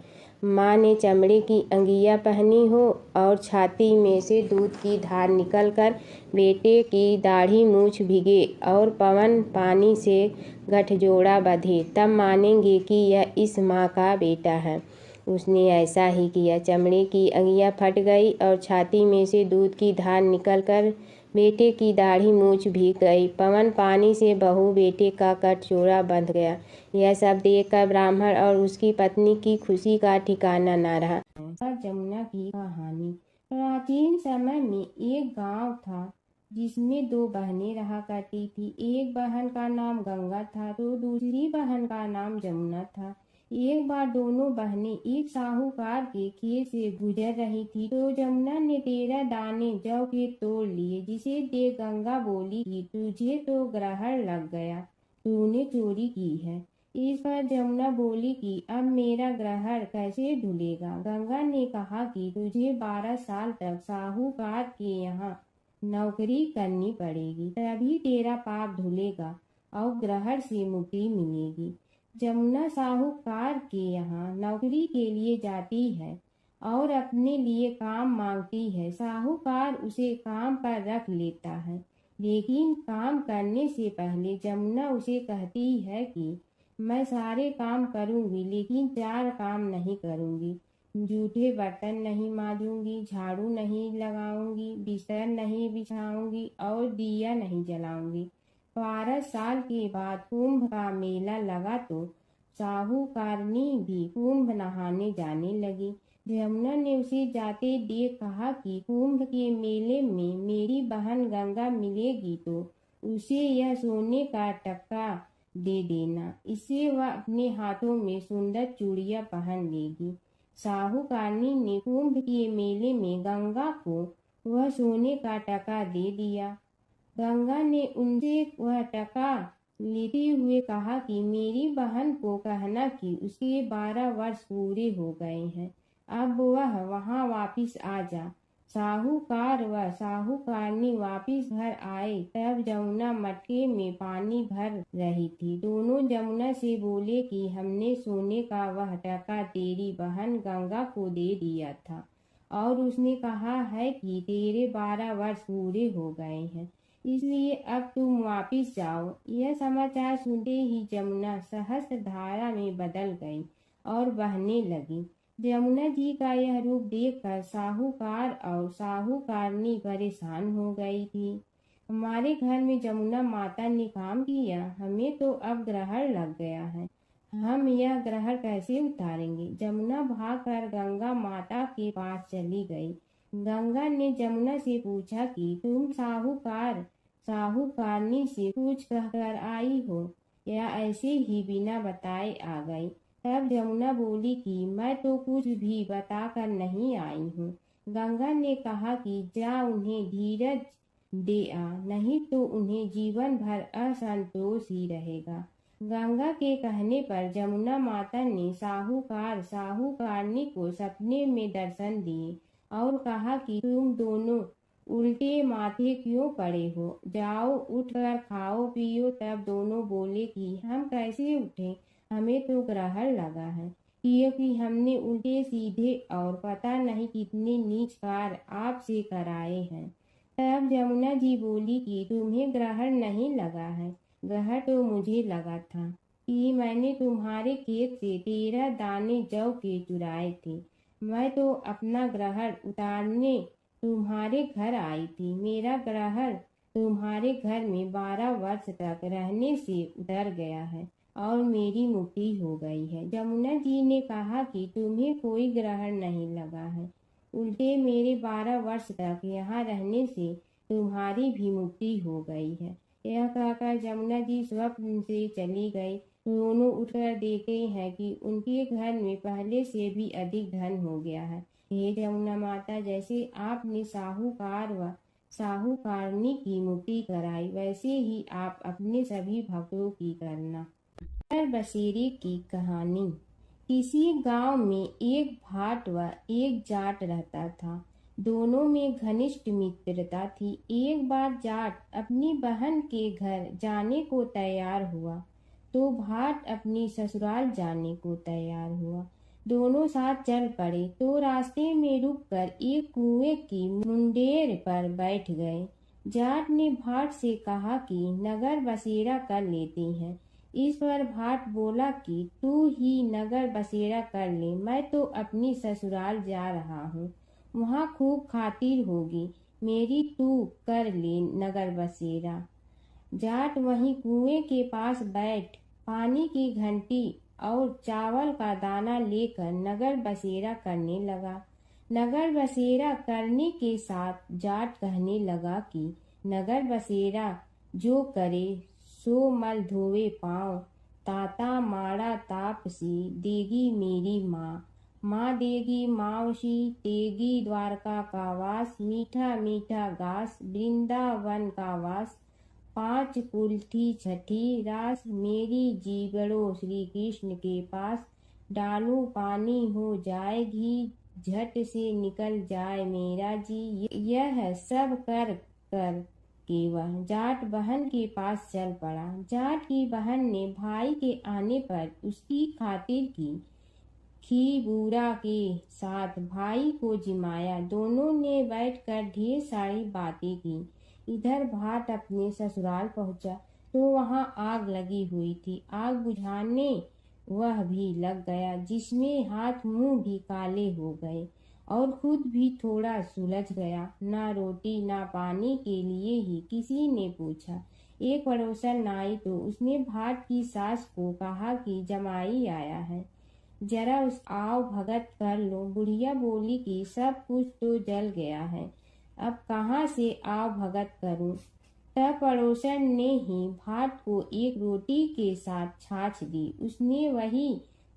माँ ने चमड़े की अंगिया पहनी हो और छाती में से दूध की धार निकलकर बेटे की दाढ़ी मूछ भिगे और पवन पानी से गठजोड़ा बंधे, तब मानेंगे कि यह इस माँ का बेटा है। उसने ऐसा ही किया। चमड़े की अंगिया फट गई और छाती में से दूध की धार निकलकर बेटे की दाढ़ी मूछ भीग गई। पवन पानी से बहू बेटे का गठजोड़ा बंध गया। यह सब देखकर ब्राह्मण और उसकी पत्नी की खुशी का ठिकाना न रहा। जमुना की कहानी। प्राचीन समय में एक गांव था जिसमें 2 बहनें रहा करती थी। एक बहन का नाम गंगा था तो दूसरी बहन का नाम जमुना था। एक बार दोनों बहनें एक साहूकार के खेत से गुजर रही थी तो जमुना ने 13 दाने जौ के तोड़ लिए, जिसे देख गंगा बोली कि तुझे तो ग्रहण लग गया, तूने चोरी की है। इस पर जमुना बोली कि अब मेरा ग्रहण कैसे धुलेगा। गंगा ने कहा कि तुझे 12 साल तक साहूकार के यहाँ नौकरी करनी पड़ेगी, तभी तेरा पाप धुलेगा और ग्रहण से मुक्ति मिलेगी। जमुना साहूकार के यहाँ नौकरी के लिए जाती है और अपने लिए काम मांगती है। साहूकार उसे काम पर रख लेता है, लेकिन काम करने से पहले जमुना उसे कहती है कि मैं सारे काम करूंगी लेकिन 4 काम नहीं करूंगी। जूठे बर्तन नहीं मांजूंगी, झाड़ू नहीं लगाऊंगी, बिस्तर नहीं बिछाऊंगी और दिया नहीं जलाऊंगी। 12 साल के बाद कुंभ का मेला लगा तो साहूकारनी भी कुंभ नहाने जाने लगी। जमुना ने उसे जाते देख कहा कि कुंभ के मेले में मेरी बहन गंगा मिलेगी तो उसे यह सोने का टक्का दे देना, इससे वह अपने हाथों में सुंदर चूड़ियां पहन लेगी। साहूकारनी ने कुंभ के मेले में गंगा को वह सोने का टका दे दिया। गंगा ने उनसे वह टका लेते हुए कहा कि मेरी बहन को कहना कि उसके 12 वर्ष पूरे हो गए हैं, अब वह वहां वापिस आ जा। साहूकार व साहूकारनी वापिस घर आए तब जमुना मटके में पानी भर रही थी। दोनों जमुना से बोले कि हमने सोने का वह टका तेरी बहन गंगा को दे दिया था और उसने कहा है कि तेरे 12 वर्ष पूरे हो गए हैं, इसलिए अब तुम वापिस जाओ। यह समाचार सुनते ही जमुना सहस्त्र धारा में बदल गई और बहने लगी। जमुना जी का यह रूप देखकर साहूकार और साहूकारनी परेशान हो गई थी। हमारे घर में जमुना माता ने काम किया, हमें तो अब ग्रहण लग गया है, हम यह ग्रहण कैसे उतारेंगे। जमुना भागकर गंगा माता के पास चली गई। गंगा ने जमुना से पूछा कि तुम साहूकार साहूकारनी से कुछ कहकर आई हो या ऐसे ही बिना बताए आ गई। तब जमुना बोली कि मैं तो कुछ भी बताकर नहीं आई हूँ। गंगा ने कहा कि जा उन्हें धीरज दे आ, नहीं तो उन्हें जीवन भर असंतोष ही रहेगा। गंगा के कहने पर जमुना माता ने साहूकार साहूकारनी को सपने में दर्शन दिए और कहा कि तुम दोनों उल्टे माथे क्यों पड़े हो, जाओ उठकर खाओ पियो। तब दोनों बोले कि हम कैसे उठें, हमें तो ग्रहण लगा है, क्योंकि हमने उल्टे सीधे और पता नहीं कितने नीच कार्य आपसे कराए हैं। तब जमुना जी बोली कि तुम्हें ग्रहण नहीं लगा है, ग्रहण तो मुझे लगा था कि मैंने तुम्हारे खेत से 13 दाने जौ के चुराए थे। मैं तो अपना ग्रहण उतारने तुम्हारे घर आई थी। मेरा ग्रहण तुम्हारे घर में 12 वर्ष तक रहने से उतर गया है और मेरी मुक्ति हो गई है। जमुना जी ने कहा कि तुम्हें कोई ग्रहण नहीं लगा है, उल्टे मेरे 12 वर्ष तक यहाँ रहने से तुम्हारी भी मुक्ति हो गई है। यह कहकर जमुना जी स्वप्न से चली गई। दोनों उठकर देखते हैं कि उनके घर में पहले से भी अधिक धन हो गया है। हे जमुना माता, जैसे आपने साहूकार व साहूकारनी की मुक्ति कराई, वैसे ही आप अपने सभी भक्तों की करना। नगर बसेरे की कहानी। किसी गांव में एक भाट व एक जाट रहता था। दोनों में घनिष्ठ मित्रता थी। एक बार जाट अपनी बहन के घर जाने को तैयार हुआ तो भाट अपनी ससुराल जाने को तैयार हुआ। दोनों साथ चल पड़े तो रास्ते में रुककर एक कुएं की मुंडेर पर बैठ गए। जाट ने भाट से कहा कि नगर बसेरा कर लेते हैं। इस पर भाट बोला कि तू ही नगर बसेरा कर ले, मैं तो अपनी ससुराल जा रहा हूँ, वहाँ खूब खातिर होगी मेरी, तू कर ले नगर बसेरा। जाट वहीं कुएं के पास बैठ पानी की घंटी और चावल का दाना लेकर नगर बसेरा करने लगा। नगर बसेरा करने के साथ जाट कहने लगा कि नगर बसेरा जो करे सो मल धोवे पाँव, ताता माड़ा तापसी देगी मेरी माँ, माँ देगी मावशी तेगी द्वारका का वास, मीठा मीठा घास वृंदावन का वास, 5 कुल्ठी छठी रास, मेरी जीवड़ो श्री कृष्ण के पास, डालू पानी हो जाए घी, झट से निकल जाए मेरा जी। यह सब कर कर के वह जाट बहन के पास चल पड़ा। जाट की बहन ने भाई के आने पर उसकी खातिर की खी बूरा के साथ भाई को जिमाया। दोनों ने बैठकर ढेर सारी बातें की। इधर भाट अपने ससुराल पहुंचा तो वहां आग लगी हुई थी। आग बुझाने वह भी लग गया, जिसमें हाथ मुंह भी काले हो गए और खुद भी थोड़ा सुलझ गया। ना रोटी ना पानी के लिए ही किसी ने पूछा। एक पड़ोसन आई तो उसने भाट की सास को कहा कि जमाई आया है, जरा उस आओ भगत कर लो। बुढ़िया बोली कि सब कुछ तो जल गया है, अब कहाँ से आओ भगत करूं। तब पड़ोसन ने ही भाट को एक रोटी के साथ छाछ दी। उसने वही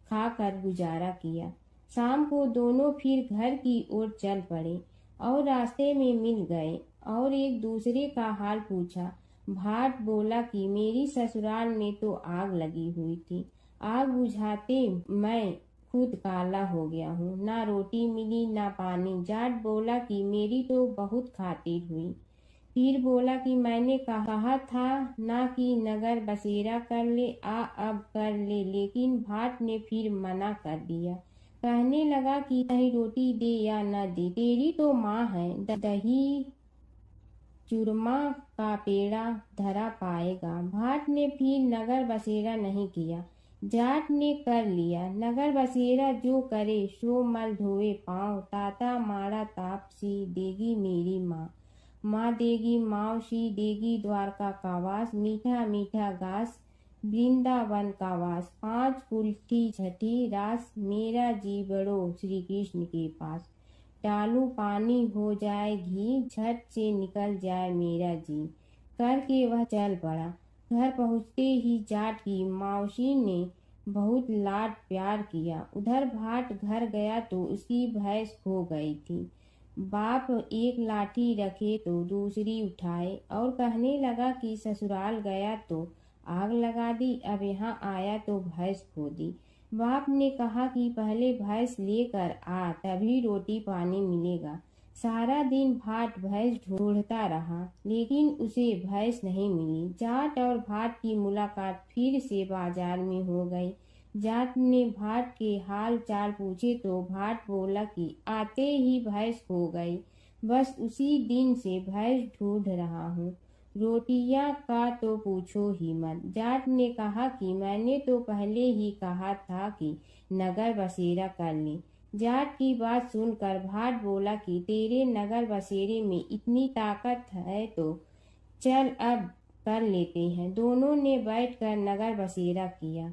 खाकर गुजारा किया। शाम को दोनों फिर घर की ओर चल पड़े और रास्ते में मिल गए और एक दूसरे का हाल पूछा। भाट बोला कि मेरी ससुराल में तो आग लगी हुई थी, आग बुझाते मैं खुद काला हो गया हूँ, ना रोटी मिली ना पानी। जाट बोला कि मेरी तो बहुत खातिर हुई। फिर बोला कि मैंने कहा था ना कि नगर बसेरा कर ले, अब कर ले, लेकिन भाट ने फिर मना कर दिया। कहने लगा कि चाहे रोटी दे या न दे, तेरी तो माँ है, दही चूरमा का पेड़ा धरा पाएगा। भाट ने फिर नगर बसेरा नहीं किया, जाट ने कर लिया। नगर बसेरा जो करे सो मल धोए पाँव, ताता मारा तापसी देगी मेरी माँ, माँ देगी मावसी देगी द्वारका का वास, मीठा मीठा घास वृंदावन का वास, 5 कुल्ठी छठी रास, मेरा जी बड़ो श्री कृष्ण के पास। डालू पानी हो जाए घी, झट से निकल जाए मेरा जी, करके वह चल पड़ा। घर पहुँचते ही जाट की मौसी ने बहुत लाड प्यार किया। उधर भाट घर गया तो उसकी भैंस खो गई थी। बाप एक लाठी रखे तो दूसरी उठाए और कहने लगा कि ससुराल गया तो आग लगा दी, अब यहाँ आया तो भैंस खो दी। बाप ने कहा कि पहले भैंस लेकर आ, तभी रोटी पानी मिलेगा। सारा दिन भाट भैंस ढूंढता रहा, लेकिन उसे भैंस नहीं मिली। जाट और भाट की मुलाकात फिर से बाजार में हो गई। जाट ने भाट के हाल चाल पूछे तो भाट बोला कि आते ही भैंस खो गई, बस उसी दिन से भैंस ढूंढ रहा हूँ। रोटियां का तो पूछो ही मत। जाट ने कहा कि मैंने तो पहले ही कहा था कि नगर बसेरा कर ले। जाट की बात सुनकर भाट बोला कि तेरे नगर बसेरे में इतनी ताकत है तो चल अब कर लेते हैं। दोनों ने बैठकर नगर बसेरा किया।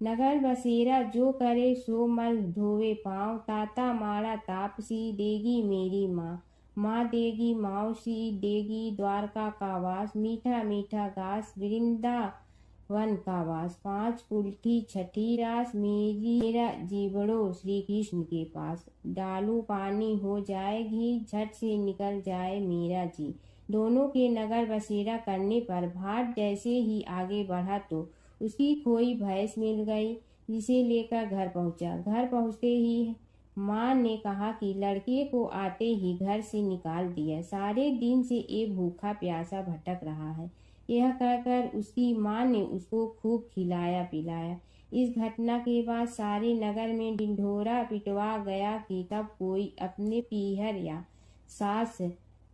नगर बसेरा जो करे सो मल धोवे पाँव, ताता मारा तापसी देगी मेरी माँ, माँ देगी मौसी देगी द्वारका का वास, मीठा मीठा घास वृंदावन का वास, 5 कुल्ठी छठी रास, मेरा जीवड़ो श्री कृष्ण के पास। डालू पानी हो जाए घी, झट से निकल जाए मेरा जी। दोनों के नगर बसेरा करने पर भाट जैसे ही आगे बढ़ा तो उसकी खोई भैंस मिल गई, जिसे लेकर घर पहुंचा। घर पहुंचते ही माँ ने कहा कि लड़के को आते ही घर से निकाल दिया, सारे दिन से ये भूखा प्यासा भटक रहा है। यह कहकर उसकी माँ ने उसको खूब खिलाया पिलाया। इस घटना के बाद सारे नगर में ढिंढोरा पिटवा गया कि कब कोई अपने पीहर या सास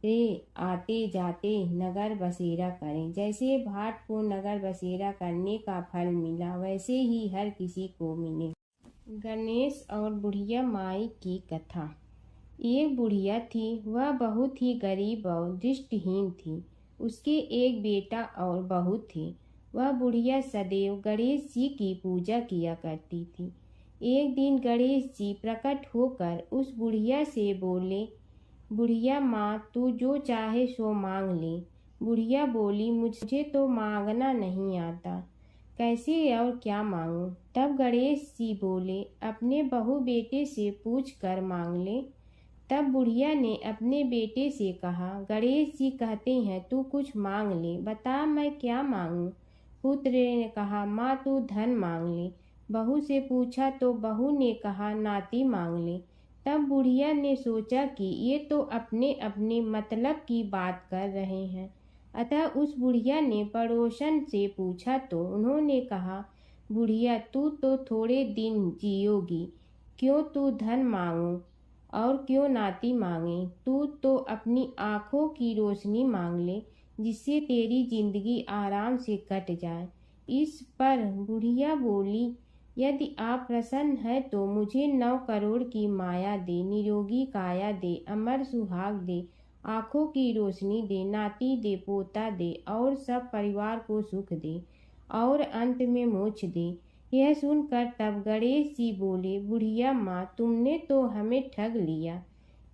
रे आते जाते नगर बसेरा करें। जैसे भाट को नगर बसेरा करने का फल मिला, वैसे ही हर किसी को मिले। गणेश और बुढ़िया माई की कथा। एक बुढ़िया थी, वह बहुत ही गरीब और दृष्टिहीन थी। उसके एक बेटा और बहू थे। वह बुढ़िया सदैव गणेश जी की पूजा किया करती थी। एक दिन गणेश जी प्रकट होकर उस बुढ़िया से बोले, बुढ़िया माँ तू जो चाहे सो मांग ले। बुढ़िया बोली, मुझे तो मांगना नहीं आता, कैसे और क्या मांगूं? तब गणेश जी बोले, अपने बहू बेटे से पूछ कर मांग ले। तब बुढ़िया ने अपने बेटे से कहा, गणेश जी कहते हैं तू कुछ मांग ले, बता मैं क्या मांगूं? पुत्र ने कहा, माँ तू धन मांग ले। बहू से पूछा तो बहू ने कहा, नाती मांग ले। तब बुढ़िया ने सोचा कि ये तो अपने अपने मतलब की बात कर रहे हैं, अतः उस बुढ़िया ने पड़ोसन से पूछा तो उन्होंने कहा, बुढ़िया तू तो थोड़े दिन जियोगी, क्यों तू धन मांगो और क्यों नाती मांगे? तू तो अपनी आँखों की रोशनी मांग ले, जिससे तेरी जिंदगी आराम से कट जाए। इस पर बुढ़िया बोली, यदि आप प्रसन्न है तो मुझे 9 करोड़ की माया दे, निरोगी काया दे, अमर सुहाग दे, आँखों की रोशनी दे, नाती दे, पोता दे और सब परिवार को सुख दे और अंत में मोक्ष दे। यह सुनकर तब गणेश जी बोले, बुढ़िया माँ तुमने तो हमें ठग लिया।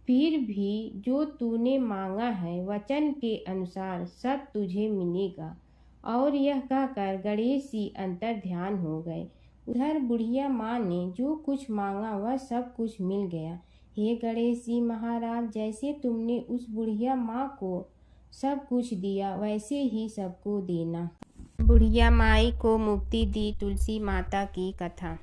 फिर भी जो तूने मांगा है वचन के अनुसार सब तुझे मिलेगा। और यह कहकर गणेश जी अंतर ध्यान हो गए। उधर बुढ़िया माँ ने जो कुछ मांगा वह सब कुछ मिल गया। हे गणेश जी महाराज, जैसे तुमने उस बुढ़िया माँ को सब कुछ दिया वैसे ही सबको देना। बुढ़िया माई को मुक्ति दी तुलसी माता की कथा।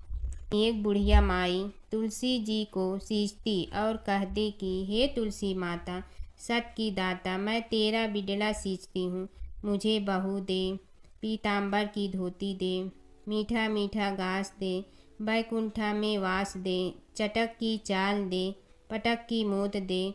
एक बुढ़िया माई तुलसी जी को सींचती और कहती कि हे तुलसी माता, सत की दाता, मैं तेरा बिडला सींचती हूँ, मुझे बहू दे, पीताम्बर की धोती दे, मीठा मीठा घास दे, बैकुंठा में वास दे, चटक की चाल दे, पटक की मोत दे,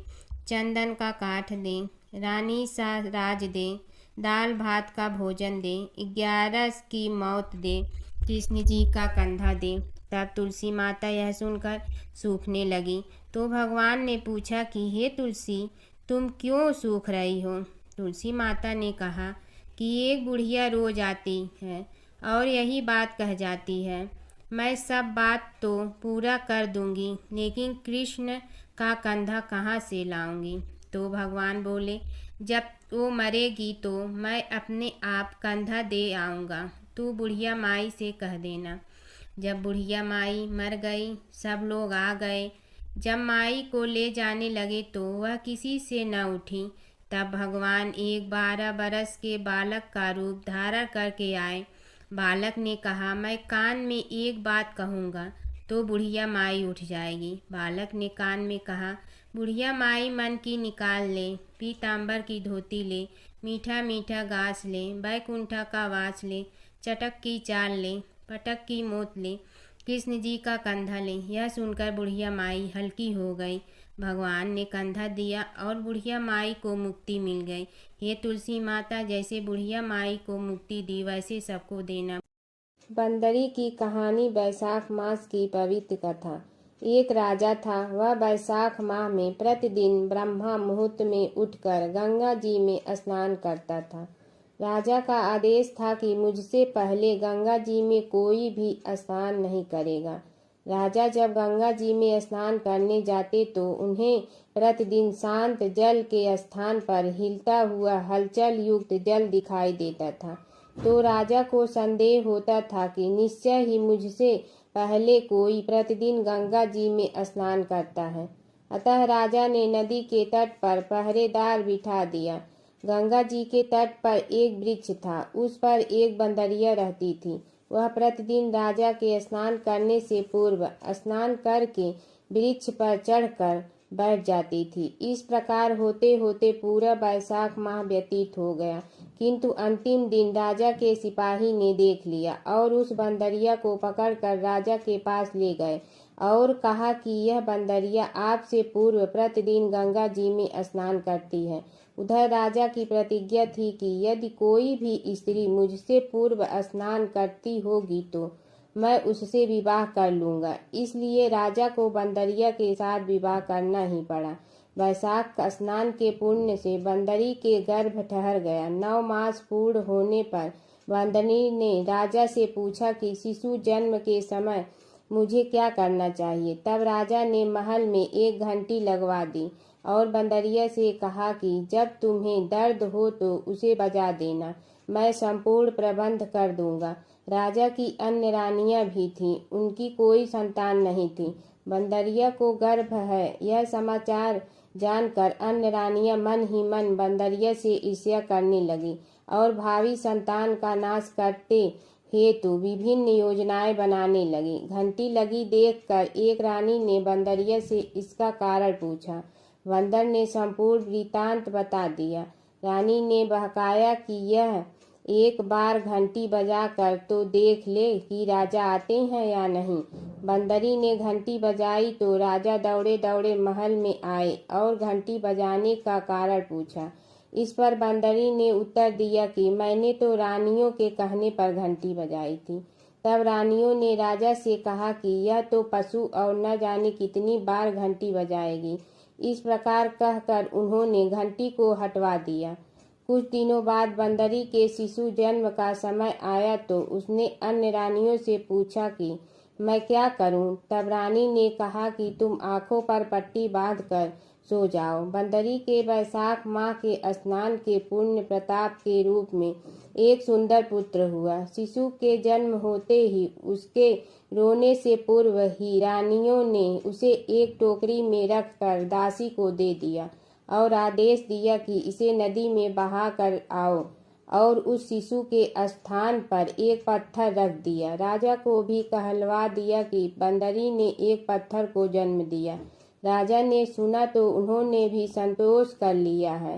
चंदन का काठ दे, रानी सा राज दे, दाल भात का भोजन दे, 11 की मौत दे, कृष्ण जी का कंधा दे। तब तुलसी माता यह सुनकर सूखने लगी। तो भगवान ने पूछा कि हे तुलसी, तुम क्यों सूख रही हो? तुलसी माता ने कहा कि एक बुढ़िया रोज आती है और यही बात कह जाती है, मैं सब बात तो पूरा कर दूंगी, लेकिन कृष्ण का कंधा कहाँ से लाऊंगी? तो भगवान बोले, जब वो मरेगी तो मैं अपने आप कंधा दे आऊँगा, तू बुढ़िया माई से कह देना। जब बुढ़िया माई मर गई, सब लोग आ गए। जब माई को ले जाने लगे तो वह किसी से न उठी। तब भगवान एक 12 बरस के बालक का रूप धारण करके आए। बालक ने कहा, मैं कान में एक बात कहूँगा तो बुढ़िया माई उठ जाएगी। बालक ने कान में कहा, बुढ़िया माई मन की निकाल ले, पीताम्बर की धोती ले, मीठा मीठा घास ले, बैकुंठा का वास ले, चटक की चाल ले, पटक की मोत ले, कृष्ण जी का कंधा ले। यह सुनकर बुढ़िया माई हल्की हो गई। भगवान ने कंधा दिया और बुढ़िया माई को मुक्ति मिल गई। हे तुलसी माता, जैसे बुढ़िया माई को मुक्ति दी वैसे सबको देना। बंदरी की कहानी। बैसाख मास की पवित्र कथा। एक राजा था। वह बैसाख माह में प्रतिदिन ब्रह्मा मुहूर्त में उठकर गंगा जी में स्नान करता था। राजा का आदेश था कि मुझसे पहले गंगा जी में कोई भी स्नान नहीं करेगा। राजा जब गंगा जी में स्नान करने जाते तो उन्हें प्रतिदिन शांत जल के स्थान पर हिलता हुआ हलचल युक्त जल दिखाई देता था। तो राजा को संदेह होता था कि निश्चय ही मुझसे पहले कोई प्रतिदिन गंगा जी में स्नान करता है। अतः राजा ने नदी के तट पर पहरेदार बिठा दिया। गंगा जी के तट पर एक वृक्ष था। उस पर एक बंदरिया रहती थी। वह प्रतिदिन राजा के स्नान करने से पूर्व स्नान करके वृक्ष पर चढ़कर बैठ जाती थी। इस प्रकार होते होते पूरा बैसाख माह व्यतीत हो गया, किंतु अंतिम दिन राजा के सिपाही ने देख लिया और उस बंदरिया को पकड़कर राजा के पास ले गए और कहा कि यह बंदरिया आपसे पूर्व प्रतिदिन गंगा जी में स्नान करती है। उधर राजा की प्रतिज्ञा थी कि यदि कोई भी स्त्री मुझसे पूर्व स्नान करती होगी तो मैं उससे विवाह कर लूंगा। इसलिए राजा को बंदरिया के साथ विवाह करना ही पड़ा। बैसाख स्नान के पुण्य से बंदरी के गर्भ ठहर गया। 9 मास पूर्ण होने पर बंदरी ने राजा से पूछा कि शिशु जन्म के समय मुझे क्या करना चाहिए। तब राजा ने महल में एक घंटी लगवा दी और बंदरिया से कहा कि जब तुम्हें दर्द हो तो उसे बजा देना, मैं संपूर्ण प्रबंध कर दूंगा। राजा की अन्य रानियां भी थीं, उनकी कोई संतान नहीं थी। बंदरिया को गर्भ है यह समाचार जानकर अन्य रानियां मन ही मन बंदरिया से ईर्ष्या करने लगी और भावी संतान का नाश करते हेतु विभिन्न योजनाएं बनाने लगी। घंटी लगी देखकर एक रानी ने बंदरिया से इसका कारण पूछा। बंदर ने संपूर्ण वृतांत बता दिया। रानी ने बहकाया कि यह एक बार घंटी बजाकर तो देख ले कि राजा आते हैं या नहीं। बंदरी ने घंटी बजाई तो राजा दौड़े दौड़े महल में आए और घंटी बजाने का कारण पूछा। इस पर बंदरी ने उत्तर दिया कि मैंने तो रानियों के कहने पर घंटी बजाई थी। तब रानियों ने राजा से कहा कि यह तो पशु और न जाने कितनी बार घंटी बजाएगी। इस प्रकार कहकर उन्होंने घंटी को हटवा दिया। कुछ दिनों बाद बंदरी के शिशु जन्म का समय आया तो उसने अन्य रानियों से पूछा कि मैं क्या करूं? तब रानी ने कहा कि तुम आंखों पर पट्टी बांधकर सो जाओ। बंदरी के वैशाख माह के स्नान के पुण्य प्रताप के रूप में एक सुंदर पुत्र हुआ। शिशु के जन्म होते ही उसके रोने से पूर्व ही रानियों ने उसे एक टोकरी में रखकर दासी को दे दिया और आदेश दिया कि इसे नदी में बहा कर आओ, और उस शिशु के स्थान पर एक पत्थर रख दिया। राजा को भी कहलवा दिया कि बंदरी ने एक पत्थर को जन्म दिया। राजा ने सुना तो उन्होंने भी संतोष कर लिया है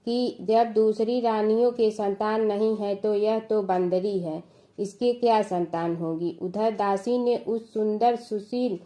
कि जब दूसरी रानियों के संतान नहीं है तो यह तो बंदरी है, इसके क्या संतान होगी। उधर दासी ने उस सुंदर सुशील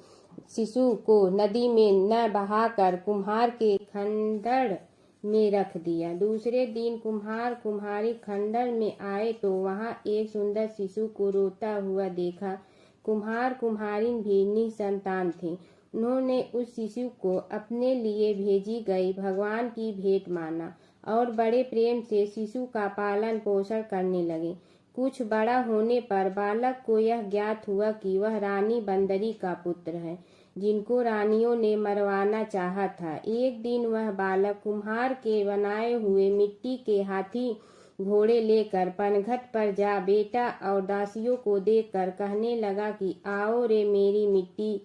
शिशु को नदी में न बहाकर कुम्हार के खंडर में रख दिया। दूसरे दिन कुम्हार कुम्हारी खंडर में आए तो वहां एक सुंदर शिशु को रोता हुआ देखा। कुम्हार कुम्हारिन भी निसंतान थे। उन्होंने उस शिशु को अपने लिए भेजी गई भगवान की भेंट माना और बड़े प्रेम से शिशु का पालन पोषण करने लगे। कुछ बड़ा होने पर बालक को यह ज्ञात हुआ कि वह रानी बंदरी का पुत्र है, जिनको रानियों ने मरवाना चाहा था। एक दिन वह बालक कुम्हार के बनाए हुए मिट्टी के हाथी घोड़े लेकर पनघट पर जा बैठा और दासियों को देखकर कहने लगा कि आओ रे मेरी मिट्टी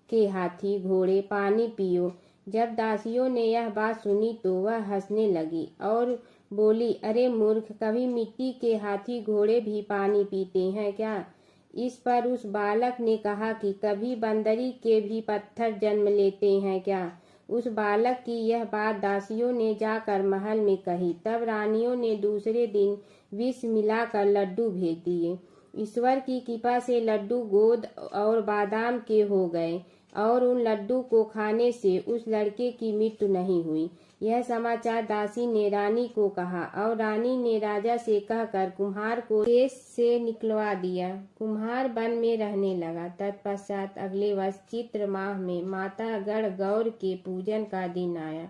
के हाथी घोड़े, पानी पियो। जब दासियों ने यह बात सुनी तो वह हंसने लगी और बोली, अरे मूर्ख, कभी मिट्टी के हाथी घोड़े भी पानी पीते हैं क्या? इस पर उस बालक ने कहा कि कभी बंदरी के भी पत्थर जन्म लेते हैं क्या? उस बालक की यह बात दासियों ने जाकर महल में कही। तब रानियों ने दूसरे दिन विष मिलाकर लड्डू भेज दिए। ईश्वर की कृपा से लड्डू गोद और बादाम के हो गए और उन लड्डू को खाने से उस लड़के की मृत्यु नहीं हुई। यह समाचार दासी ने रानी को कहा और रानी ने राजा से कहकर कुम्हार को देश से निकलवा दिया। कुम्हार वन में रहने लगा। तत्पश्चात अगले वर्ष चित्र माह में माता गढ़ गौर के पूजन का दिन आया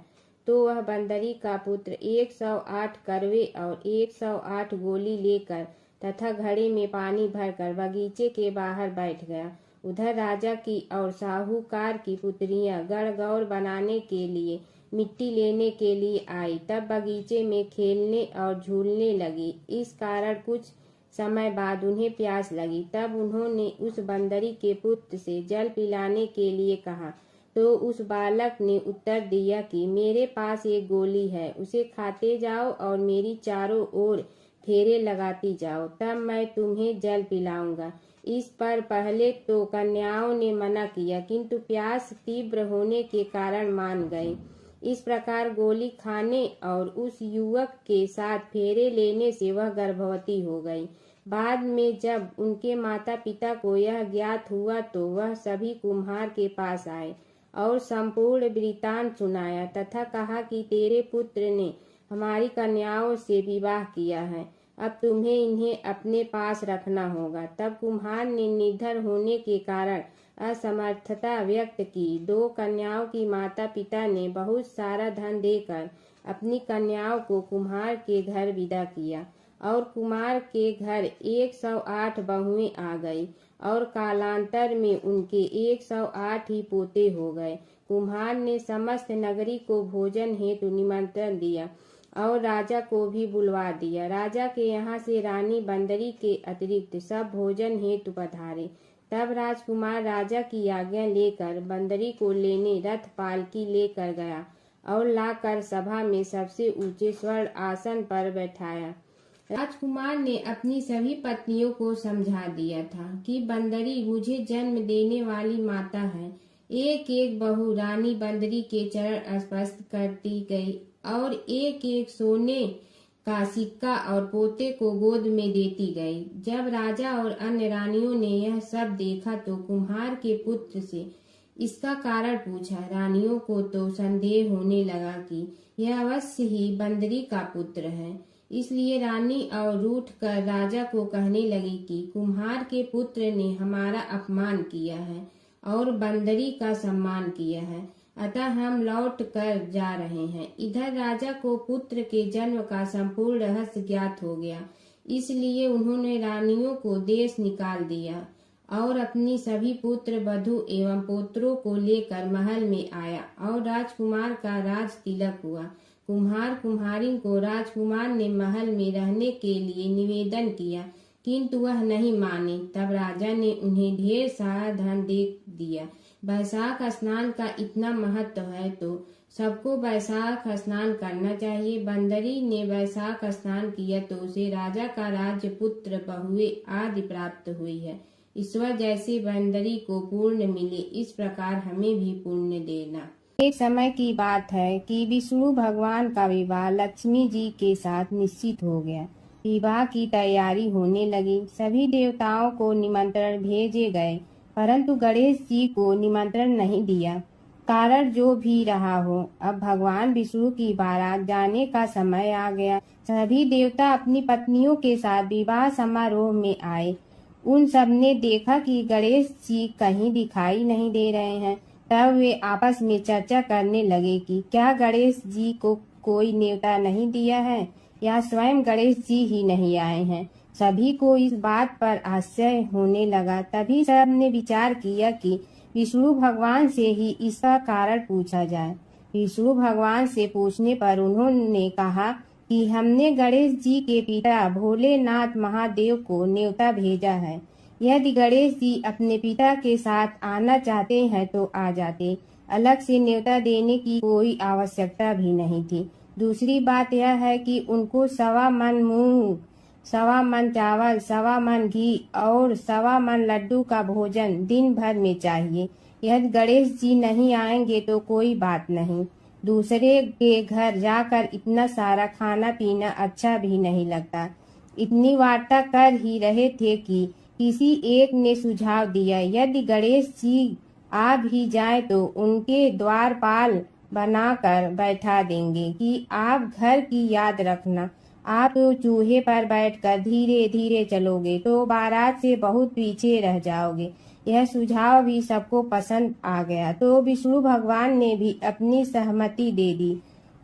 तो वह बंदरी का पुत्र 108 करवे और 108 गोली लेकर तथा घड़े में पानी भरकर बगीचे के बाहर बैठ गया। उधर राजा की और साहूकार की पुत्रियां गढ़गौर बनाने के लिए मिट्टी लेने के लिए आई। तब बगीचे में खेलने और झूलने लगी। इस कारण कुछ समय बाद उन्हें प्यास लगी। तब उन्होंने उस बंदरी के पुत्र से जल पिलाने के लिए कहा तो उस बालक ने उत्तर दिया कि मेरे पास एक गोली है, उसे खाते जाओ और मेरी चारों ओर फेरे लगाती जाओ, तब मैं तुम्हें जल पिलाऊंगा। इस पर पहले तो कन्याओं ने मना किया, किंतु प्यास तीव्र होने के कारण मान गए। इस प्रकार गोली खाने और उस युवक के साथ फेरे लेने से वह गर्भवती हो गई। बाद में जब उनके माता पिता को यह ज्ञात हुआ तो वह सभी कुम्हार के पास आए और संपूर्ण वृत्तांत सुनाया तथा कहा कि तेरे पुत्र ने हमारी कन्याओं से विवाह किया है, अब तुम्हें इन्हें अपने पास रखना होगा। तब कुम्हार ने निर्धन होने के कारण असमर्थता व्यक्त की। 2 कन्याओं की माता पिता ने बहुत सारा धन देकर अपनी कन्याओं को कुम्हार के घर विदा किया और कुम्हार के घर 108 बहुएं आ गई और कालांतर में उनके 108 ही पोते हो गए। कुम्हार ने समस्त नगरी को भोजन हेतु निमंत्रण दिया और राजा को भी बुलवा दिया। राजा के यहाँ से रानी बंदरी के अतिरिक्त सब भोजन हेतु पधारे। तब राजकुमार राजा की आज्ञा लेकर बंदरी को लेने रथ पालकी लेकर गया और लाकर सभा में सबसे ऊंचे स्वर्ण आसन पर बैठाया। राजकुमार ने अपनी सभी पत्नियों को समझा दिया था कि बंदरी मुझे जन्म देने वाली माता है। एक एक बहू रानी बंदरी के चरण स्पर्श करती गई और एक एक सोने का सिक्का और पोते को गोद में देती गई। जब राजा और अन्य रानियों ने यह सब देखा तो कुम्हार के पुत्र से इसका कारण पूछा। रानियों को तो संदेह होने लगा कि यह अवश्य ही बंदरी का पुत्र है। इसलिए रानी और रूठ कर राजा को कहने लगी कि कुम्हार के पुत्र ने हमारा अपमान किया है और बंदरी का सम्मान किया है, अतः हम लौट कर जा रहे हैं। इधर राजा को पुत्र के जन्म का संपूर्ण रहस्य ज्ञात हो गया, इसलिए उन्होंने रानियों को देश निकाल दिया और अपनी सभी पुत्र वधु एवं पुत्रों को लेकर महल में आया और राजकुमार का राज तिलक हुआ। कुम्हार कुम्हारिन को राजकुमार ने महल में रहने के लिए निवेदन किया, किंतु वह नहीं माने। तब राजा ने उन्हें ढेर सारा धन दे दिया। वैशाख स्नान का इतना महत्व है तो सबको वैशाख स्नान करना चाहिए। बंदरी ने वैशाख स्नान किया तो उसे राजा का राज्य, पुत्र, बहुएं आदि प्राप्त हुई है। ईश्वर जैसे बंदरी को पुण्य मिले, इस प्रकार हमें भी पुण्य देना। एक समय की बात है कि विष्णु भगवान का विवाह लक्ष्मी जी के साथ निश्चित हो गया। विवाह की तैयारी होने लगी। सभी देवताओं को निमंत्रण भेजे गए, परंतु गणेश जी को निमंत्रण नहीं दिया। कारण जो भी रहा हो, अब भगवान विष्णु की बारात जाने का समय आ गया। सभी देवता अपनी पत्नियों के साथ विवाह समारोह में आए। उन सब ने देखा कि गणेश जी कहीं दिखाई नहीं दे रहे हैं। तब वे आपस में चर्चा करने लगे कि क्या गणेश जी को कोई न्योता नहीं दिया है या स्वयं गणेश जी ही नहीं आए हैं। सभी को इस बात पर आश्चर्य होने लगा। तभी सब ने विचार किया कि विष्णु भगवान से ही इसका कारण पूछा जाए। विष्णु भगवान से पूछने पर उन्होंने कहा कि हमने गणेश जी के पिता भोलेनाथ महादेव को न्योता भेजा है। यदि गणेश जी अपने पिता के साथ आना चाहते हैं तो आ जाते, अलग से न्योता देने की कोई आवश्यकता भी नहीं थी। दूसरी बात यह है कि उनको 1.25 मन मूंग, 1.25 मन चावल, 1.25 मन घी और 1.25 मन लड्डू का भोजन दिन भर में चाहिए। यदि गणेश जी नहीं आएंगे तो कोई बात नहीं, दूसरे के घर जाकर इतना सारा खाना पीना अच्छा भी नहीं लगता। इतनी वार्ता कर ही रहे थे कि किसी एक ने सुझाव दिया, यदि गणेश जी आ भी जाए तो उनके द्वारपाल बनाकर बैठा देंगे कि आप घर की याद रखना। आप तो चूहे पर बैठकर धीरे धीरे चलोगे तो बारात से बहुत पीछे रह जाओगे। यह सुझाव भी सबको पसंद आ गया तो विष्णु भगवान ने भी अपनी सहमति दे दी।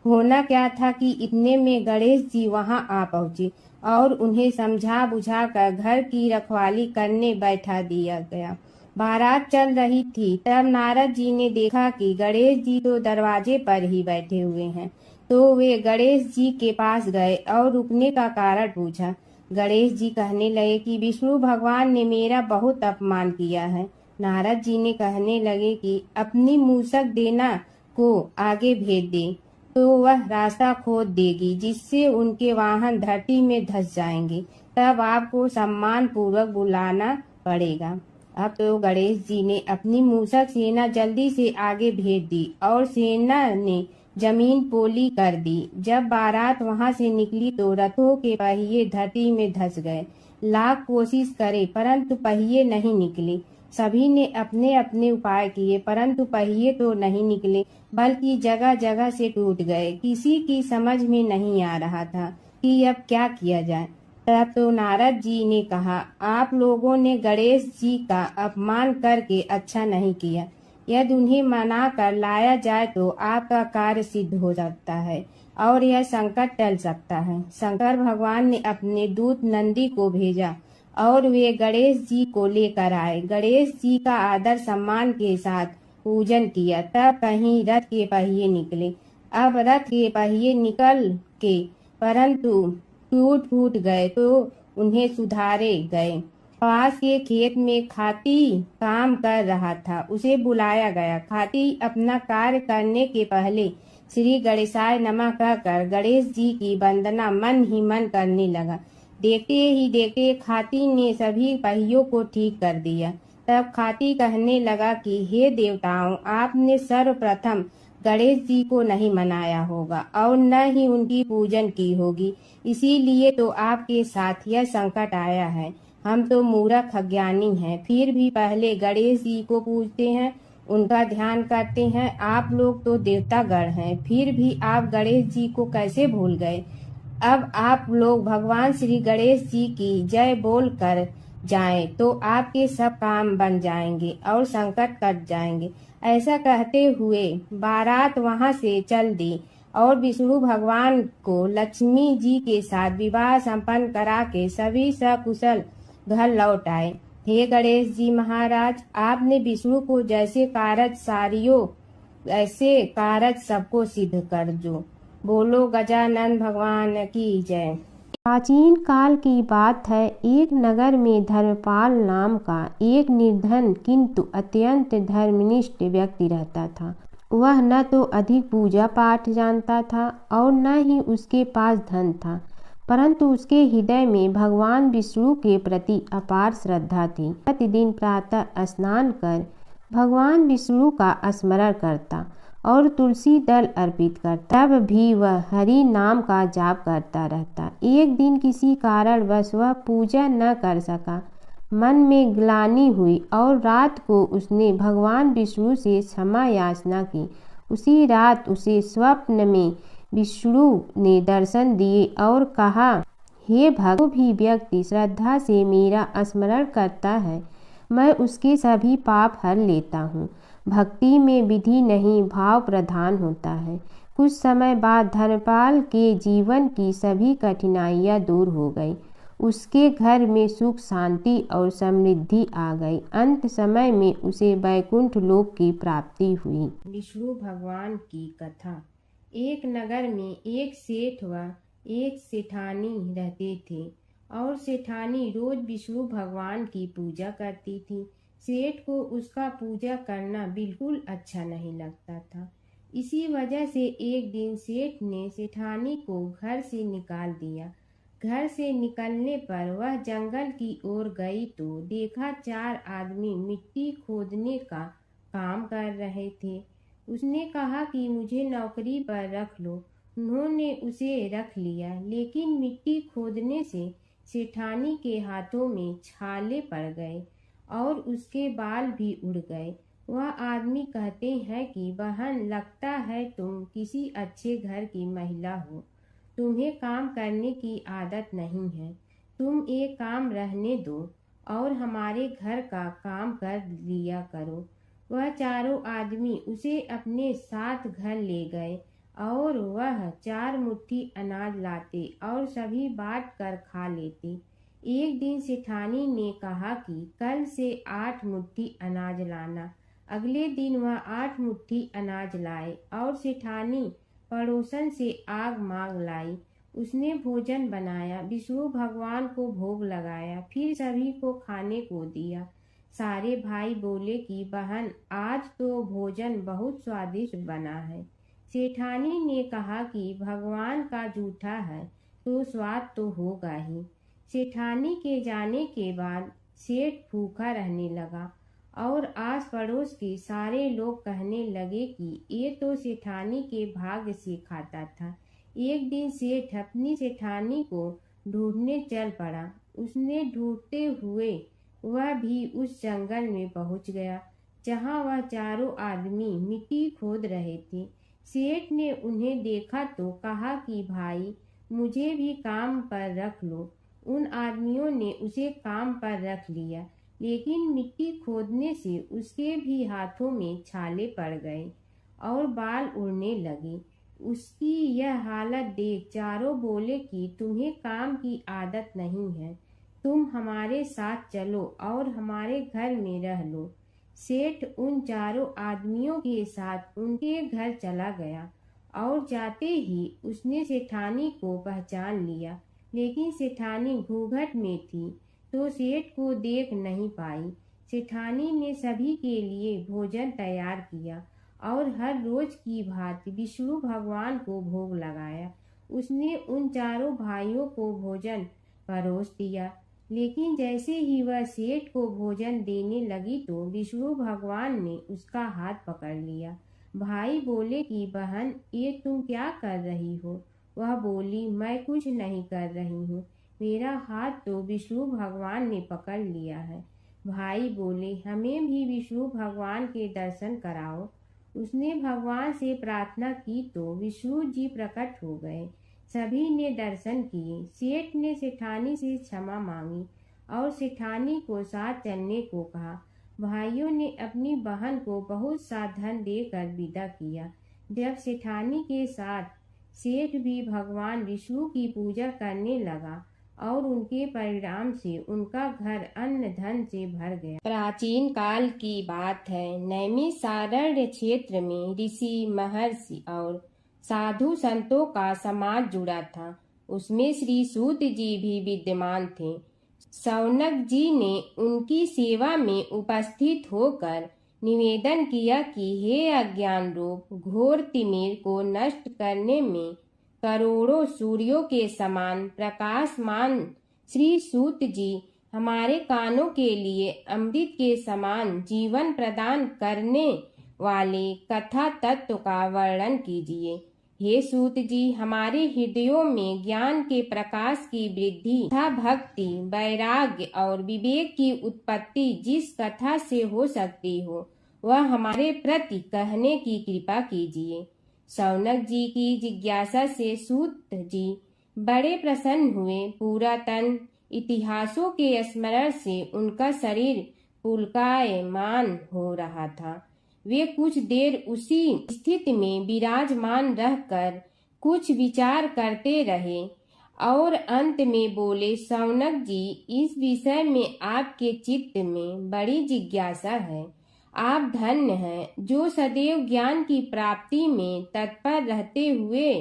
होना क्या था कि इतने में गणेश जी वहां आ पहुंचे और उन्हें समझा बुझा कर घर की रखवाली करने बैठा दिया गया। बारात चल रही थी, तब नारद जी ने देखा कि गणेश जी तो दरवाजे पर ही बैठे हुए हैं, तो वे गणेश जी के पास गए और रुकने का कारण पूछा। गणेश जी कहने लगे कि विष्णु भगवान ने मेरा बहुत अपमान किया है। नारद जी ने कहने लगे कि अपनी मूसक देना को आगे भेज दे तो वह रास्ता खोद देगी, जिससे उनके वाहन धरती में धंस जाएंगे। तब आपको सम्मान पूर्वक बुलाना पड़ेगा। अब तो गणेश जी ने अपनी मूसक सेना जल्दी से आगे भेज दी और सेना ने जमीन पोली कर दी। जब बारात वहां से निकली तो रथों के पहिए धरती में धंस गए। लाख कोशिश करे परंतु पहिए नहीं निकले। सभी ने अपने अपने उपाय किए परंतु पहिए तो नहीं निकले, बल्कि जगह जगह से टूट गए। किसी की समझ में नहीं आ रहा था कि अब क्या किया जाए। तब तो नारद जी ने कहा, आप लोगों ने गणेश जी का अपमान करके अच्छा नहीं किया। यदि उन्हें मना कर लाया जाए तो आपका कार्य सिद्ध हो सकता है और यह संकट टल सकता है। शंकर भगवान ने अपने दूत नंदी को भेजा और वे गणेश जी को लेकर आए। गणेश जी का आदर सम्मान के साथ पूजन किया। तब कहीं रथ के पहिए निकले। अब रथ के पहिए निकल के परंतु टूट फूट गए तो उन्हें सुधारे गए। पास के खेत में खाती काम कर रहा था, उसे बुलाया गया। खाती अपना कार्य करने के पहले श्री गणेशाय नमः कहकर गणेश जी की वंदना मन ही मन करने लगा। देखते ही देखते खाती ने सभी पहियों को ठीक कर दिया। तब खाती कहने लगा कि हे देवताओं, आपने सर्वप्रथम गणेश जी को नहीं मनाया होगा और न ही उनकी पूजन की होगी, इसीलिए तो आपके साथ यह संकट आया है। हम तो मूर्ख अज्ञानी हैं, फिर भी पहले गणेश जी को पूजते हैं, उनका ध्यान करते हैं। आप लोग तो देवतागण हैं, फिर भी आप गणेश जी को कैसे भूल गए। अब आप लोग भगवान श्री गणेश जी की जय बोल कर जाएं तो आपके सब काम बन जाएंगे और संकट कट जाएंगे। ऐसा कहते हुए बारात वहां से चल दी और विष्णु भगवान को लक्ष्मी जी के साथ विवाह संपन्न करा के सभी सकुशल घर लौट आए। हे गणेश जी महाराज, आपने विष्णु को जैसे कारज सारियो ऐसे कारज सबको सिद्ध कर जो। बोलो गजानन भगवान की जय। प्राचीन काल की बात है। एक नगर में धर्मपाल नाम का एक निर्धन किंतु अत्यंत धर्मनिष्ठ व्यक्ति रहता था। वह न तो अधिक पूजा पाठ जानता था और न ही उसके पास धन था, परंतु उसके हृदय में भगवान विष्णु के प्रति अपार श्रद्धा थी। प्रतिदिन प्रातः स्नान कर भगवान विष्णु का स्मरण करता और तुलसी दल अर्पित करता। तब भी वह हरि नाम का जाप करता रहता। एक दिन किसी कारणवश वह पूजा न कर सका। मन में ग्लानि हुई और रात को उसने भगवान विष्णु से क्षमा याचना की। उसी रात उसे स्वप्न में विष्णु ने दर्शन दिए और कहा, हे भक्त, जो भी व्यक्ति श्रद्धा से मेरा स्मरण करता है, मैं उसके सभी पाप हर लेता हूँ। भक्ति में विधि नहीं, भाव प्रधान होता है। कुछ समय बाद धर्मपाल के जीवन की सभी कठिनाइयाँ दूर हो गई। उसके घर में सुख शांति और समृद्धि आ गई। अंत समय में उसे वैकुंठ लोक की प्राप्ति हुई। विष्णु भगवान की कथा। एक नगर में एक सेठ व एक सेठानी रहते थे और सेठानी रोज विष्णु भगवान की पूजा करती थी। सेठ को उसका पूजा करना बिल्कुल अच्छा नहीं लगता था। इसी वजह से एक दिन सेठ ने सेठानी को घर से निकाल दिया। घर से निकलने पर वह जंगल की ओर गई तो देखा 4 आदमी मिट्टी खोदने का काम कर रहे थे। उसने कहा कि मुझे नौकरी पर रख लो। उन्होंने उसे रख लिया, लेकिन मिट्टी खोदने से सेठानी के हाथों में छाले पड़ गए और उसके बाल भी उड़ गए। वह आदमी कहते हैं कि बहन, लगता है तुम किसी अच्छे घर की महिला हो। तुम्हें काम करने की आदत नहीं है। तुम एक काम रहने दो और हमारे घर का काम कर लिया करो। वह चारों आदमी उसे अपने साथ घर ले गए और वह 4 मुट्ठी अनाज लाते और सभी बांट कर खा लेते। एक दिन सेठानी ने कहा कि कल से 8 मुट्ठी अनाज लाना। अगले दिन वह 8 मुट्ठी अनाज लाए और सेठानी पड़ोसन से आग मांग लाई। उसने भोजन बनाया, विष्णु भगवान को भोग लगाया, फिर सभी को खाने को दिया। सारे भाई बोले कि बहन, आज तो भोजन बहुत स्वादिष्ट बना है। सेठानी ने कहा कि भगवान का जूठा है तो स्वाद तो होगा ही। सेठानी के जाने के बाद सेठ भूखा रहने लगा और आस पड़ोस के सारे लोग कहने लगे कि ये तो सेठानी के भाग्य से खाता था। एक दिन सेठ अपनी सेठानी को ढूंढने चल पड़ा। उसने ढूंढते हुए वह भी उस जंगल में पहुंच गया जहां वह चारों आदमी मिट्टी खोद रहे थे। सेठ ने उन्हें देखा तो कहा कि भाई, मुझे भी काम पर रख लो। उन आदमियों ने उसे काम पर रख लिया, लेकिन मिट्टी खोदने से उसके भी हाथों में छाले पड़ गए और बाल उड़ने लगे। उसकी यह हालत देख चारों बोले कि तुम्हें काम की आदत नहीं है, तुम हमारे साथ चलो और हमारे घर में रह लो। सेठ उन चारों आदमियों के साथ उनके घर चला गया और जाते ही उसने सेठानी को पहचान लिया, लेकिन सेठानी घूंघट में थी तो सेठ को देख नहीं पाई। सेठानी ने सभी के लिए भोजन तैयार किया और हर रोज की भांति विष्णु भगवान को भोग लगाया। उसने उन चारों भाइयों को भोजन परोस दिया, लेकिन जैसे ही वह सेठ को भोजन देने लगी तो विष्णु भगवान ने उसका हाथ पकड़ लिया। भाई बोले कि बहन, ये तुम क्या कर रही हो? वह बोली, मैं कुछ नहीं कर रही हूँ, मेरा हाथ तो विष्णु भगवान ने पकड़ लिया है। भाई बोले, हमें भी विष्णु भगवान के दर्शन कराओ। उसने भगवान से प्रार्थना की तो विष्णु जी प्रकट हो गए। सभी ने दर्शन किए। सेठ ने सेठानी से क्षमा मांगी और सेठानी को साथ चलने को कहा। भाइयों ने अपनी बहन को बहुत सा धन देकर विदा किया। जब सेठानी के साथ सेठ भी भगवान विष्णु की पूजा करने लगा और उनके परिणाम से उनका घर अन्न धन से भर गया। प्राचीन काल की बात है। नैमिषारण्य क्षेत्र में ऋषि, महर्षि और साधु संतों का समाज जुड़ा था। उसमें श्री सूत जी भी विद्यमान थे। शौनक जी ने उनकी सेवा में उपस्थित होकर निवेदन किया कि हे अज्ञान रूप घोर तिमिर को नष्ट करने में करोड़ों सूर्यों के समान प्रकाशमान श्री सूत जी, हमारे कानों के लिए अमृत के समान जीवन प्रदान करने वाले कथा तत्व का वर्णन कीजिए। हे सूत जी, हमारे हृदयों में ज्ञान के प्रकाश की वृद्धि तथा भक्ति, वैराग्य और विवेक की उत्पत्ति जिस कथा से हो सकती हो, वह हमारे प्रति कहने की कृपा कीजिए। शौनक जी की जिज्ञासा से सूत जी बड़े प्रसन्न हुए। पुरातन इतिहासों के स्मरण से उनका शरीर पुलकायमान हो रहा था। वे कुछ देर उसी स्थिति में विराजमान रहकर कुछ विचार करते रहे और अंत में बोले, शौनक जी, इस विषय में आपके चित्त में बड़ी जिज्ञासा है। आप धन्य हैं जो सदैव ज्ञान की प्राप्ति में तत्पर रहते हुए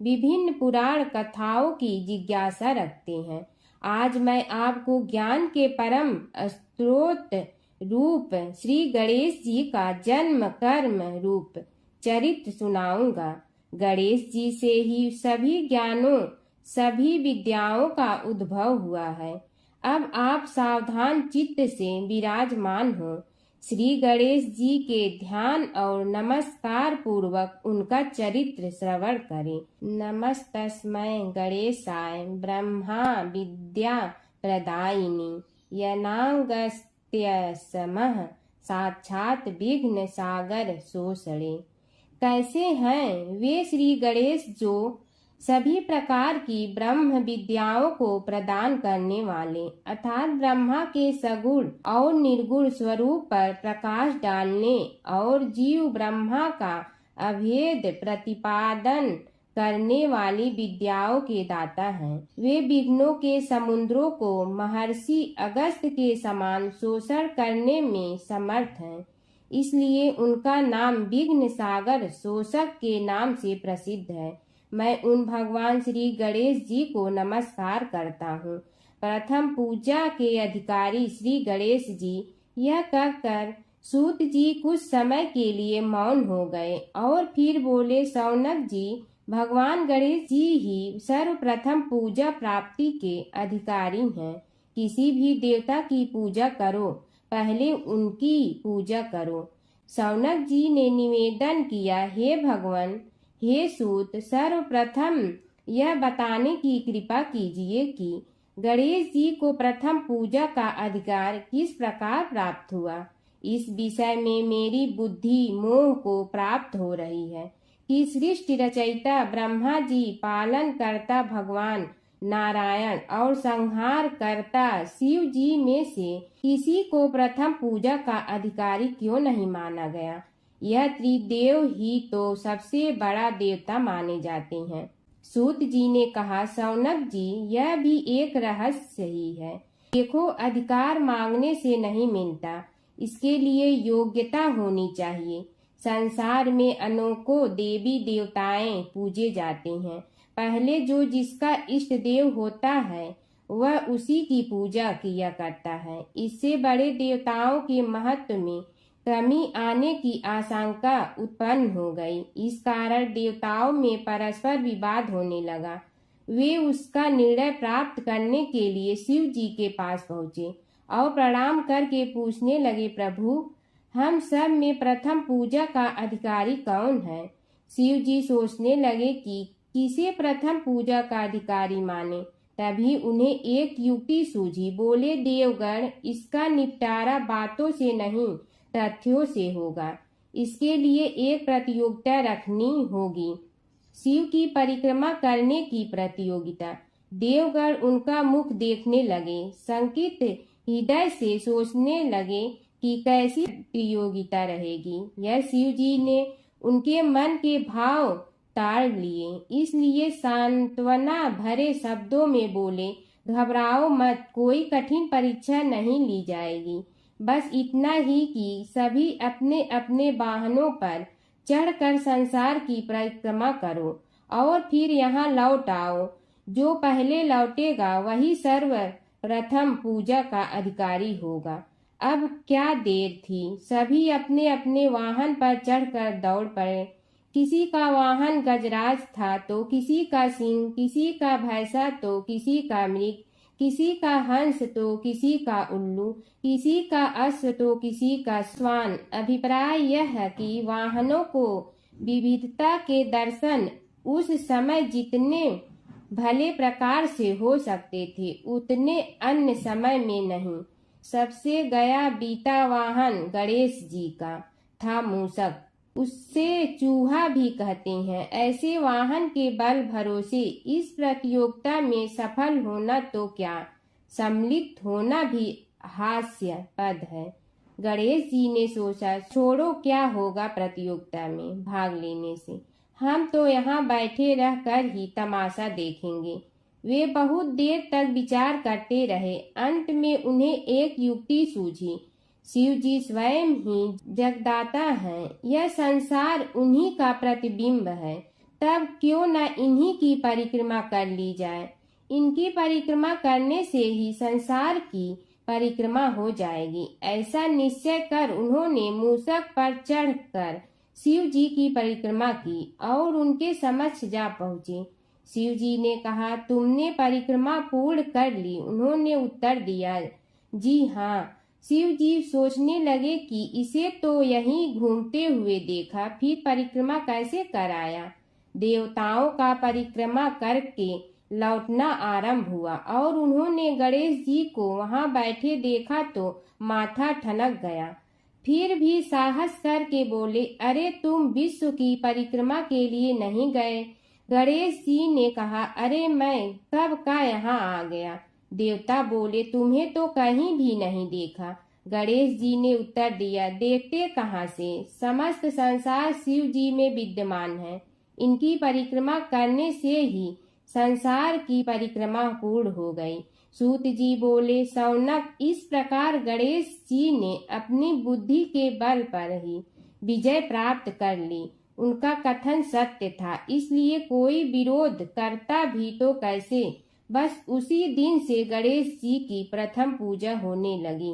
विभिन्न पुराण कथाओं की जिज्ञासा रखते हैं। आज मैं आपको ज्ञान के परम स्रोत रूप श्री गणेश जी का जन्म कर्म रूप चरित्र सुनाऊंगा। गणेश जी से ही सभी ज्ञानों, सभी विद्याओं का उद्भव हुआ है। अब आप सावधान चित्त से विराजमान हो। श्री गणेश जी के ध्यान और नमस्कार पूर्वक उनका चरित्र श्रवण करें। नमस्तस्मै गणेशाय ब्रह्मा विद्या प्रदायिनी यनागस्त्यसमः साक्षात विघ्न सागर सोषणे। कैसे हैं वे श्री गणेश जो सभी प्रकार की ब्रह्म विद्याओं को प्रदान करने वाले, अर्थात ब्रह्मा के सगुण और निर्गुण स्वरूप पर प्रकाश डालने और जीव ब्रह्मा का अभेद प्रतिपादन करने वाली विद्याओं के दाता हैं। वे विघ्नों के समुद्रों को महर्षि अगस्त्य के समान शोषण करने में समर्थ हैं। इसलिए उनका नाम विघ्न सागर शोषक के नाम से प्रसिद्ध है। मैं उन भगवान श्री गणेश जी को नमस्कार करता हूँ। प्रथम पूजा के अधिकारी श्री गणेश जी, यह कहकर सूत जी कुछ समय के लिए मौन हो गए और फिर बोले, शौनक जी, भगवान गणेश जी ही सर्वप्रथम पूजा प्राप्ति के अधिकारी हैं। किसी भी देवता की पूजा करो, पहले उनकी पूजा करो। शौनक जी ने निवेदन किया, हे भगवान, हे सूत, सर्वप्रथम यह बताने की कृपा कीजिए कि गणेश जी को प्रथम पूजा का अधिकार किस प्रकार प्राप्त हुआ। इस विषय में मेरी बुद्धि मोह को प्राप्त हो रही है कि सृष्टि रचयिता ब्रह्मा जी, पालन करता भगवान नारायण और संहार करता शिव जी में से किसी को प्रथम पूजा का अधिकारी क्यों नहीं माना गया। यह त्रिदेव ही तो सबसे बड़ा देवता माने जाते हैं। सूत जी ने कहा, शौनक जी, यह भी एक रहस्य ही है। देखो, अधिकार मांगने से नहीं मिलता, इसके लिए योग्यता होनी चाहिए। संसार में अनेकों देवी देवताएं पूजे जाते हैं। पहले जो जिसका इष्ट देव होता है वह उसी की पूजा किया करता है। इससे बड़े देवताओं के महत्व में कमी आने की आशंका उत्पन्न हो गई। इस कारण देवताओं में परस्पर विवाद होने लगा। वे उसका निर्णय प्राप्त करने के लिए शिव जी के पास पहुँचे और प्रणाम करके पूछने लगे, प्रभु, हम सब में प्रथम पूजा का अधिकारी कौन है। शिव जी सोचने लगे कि किसे प्रथम पूजा का अधिकारी माने। तभी उन्हें एक युक्ति सूझी। बोले, देवगण, इसका निपटारा बातों से नहीं तथ्यों से होगा। इसके लिए एक प्रतियोगिता रखनी होगी, शिव की परिक्रमा करने की प्रतियोगिता। देवगण उनका मुख देखने लगे, शंकित हृदय से सोचने लगे कि कैसी प्रतियोगिता रहेगी। यह शिव जी ने उनके मन के भाव ताड़ लिए, इसलिए सांत्वना भरे शब्दों में बोले, घबराओ मत, कोई कठिन परीक्षा नहीं ली जाएगी। बस इतना ही कि सभी अपने अपने वाहनों पर चढ़कर संसार की परिक्रमा करो और फिर यहाँ लौट आओ। जो पहले लौटेगा वही सर्वप्रथम पूजा का अधिकारी होगा। अब क्या देर थी, सभी अपने अपने वाहन पर चढ़कर दौड़ पड़े। किसी का वाहन गजराज था तो किसी का सिंह, किसी का भैंसा तो किसी का मृग, किसी का हंस तो किसी का उल्लू, किसी का अश्व तो किसी का श्वान। अभिप्राय यह है कि वाहनों को विविधता के दर्शन उस समय जितने भले प्रकार से हो सकते थे उतने अन्य समय में नहीं। सबसे गया बीता वाहन गणेश जी का था मूषक, उससे चूहा भी कहते हैं। ऐसे वाहन के बल भरोसे इस प्रतियोगिता में सफल होना तो क्या, सम्मिलित होना भी हास्यास्पद है। गणेश जी ने सोचा, छोड़ो, क्या होगा प्रतियोगिता में भाग लेने से, हम तो यहाँ बैठे रहकर ही तमाशा देखेंगे। वे बहुत देर तक विचार करते रहे। अंत में उन्हें एक युक्ति सूझी। शिव जी स्वयं ही जगदाता हैं, यह संसार उन्हीं का प्रतिबिंब है, तब क्यों न इन्हीं की परिक्रमा कर ली जाए। इनकी परिक्रमा करने से ही संसार की परिक्रमा हो जाएगी। ऐसा निश्चय कर उन्होंने मूषक पर चढ़कर शिव जी की परिक्रमा की और उनके समक्ष जा पहुँचे। शिव जी ने कहा, तुमने परिक्रमा पूर्ण कर ली? उन्होंने उत्तर दिया, जी हाँ। शिव जी सोचने लगे कि इसे तो यहीं घूमते हुए देखा, फिर परिक्रमा कैसे कराया। देवताओं का परिक्रमा करके लौटना आरंभ हुआ और उन्होंने गणेश जी को वहां बैठे देखा तो माथा ठनक गया। फिर भी साहस करके बोले, अरे तुम विश्व की परिक्रमा के लिए नहीं गए? गणेश जी ने कहा, अरे मैं कब का यहाँ आ गया। देवता बोले, तुम्हें तो कहीं भी नहीं देखा। गणेश जी ने उत्तर दिया, देखते कहाँ से, समस्त संसार शिव जी में विद्यमान है। इनकी परिक्रमा करने से ही संसार की परिक्रमा पूर्ण हो गई। सूत जी बोले, शौनक, इस प्रकार गणेश जी ने अपनी बुद्धि के बल पर ही विजय प्राप्त कर ली। उनका कथन सत्य था, इसलिए कोई विरोध करता भी तो कैसे। बस उसी दिन से गणेश जी की प्रथम पूजा होने लगी।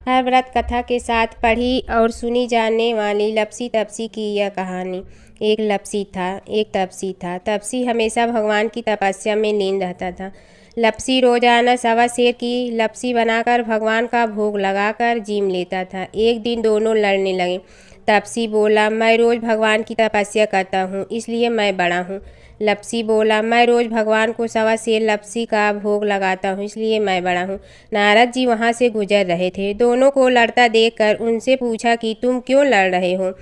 हर व्रत कथा के साथ पढ़ी और सुनी जाने वाली लपसी तपसी की यह कहानी। एक लपसी था, एक तपसी था। तपसी हमेशा भगवान की तपस्या में लीन रहता था। लपसी रोजाना सवा सेर की लपसी बनाकर भगवान का भोग लगाकर जीम लेता था। एक दिन दोनों लड़ने लगे। तपसी बोला, मैं रोज भगवान की तपस्या करता हूँ, इसलिए मैं बड़ा हूँ। लपसी बोला, मैं रोज भगवान को सवा सेर लपसी का भोग लगाता हूँ, इसलिए मैं बड़ा हूँ। नारद जी वहाँ से गुजर रहे थे। दोनों को लड़ता देखकर उनसे पूछा कि तुम क्यों लड़ रहे हो।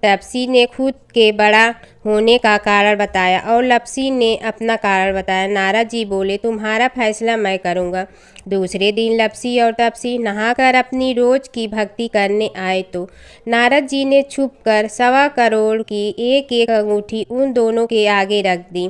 तपसी ने खुद के बड़ा होने का कारण बताया और लपसी ने अपना कारण बताया। नारद जी बोले, तुम्हारा फैसला मैं करूँगा। दूसरे दिन लपसी और तपसी नहाकर अपनी रोज की भक्ति करने आए तो नारद जी ने छुपकर 1.25 करोड़ की एक एक अंगूठी उन दोनों के आगे रख दी।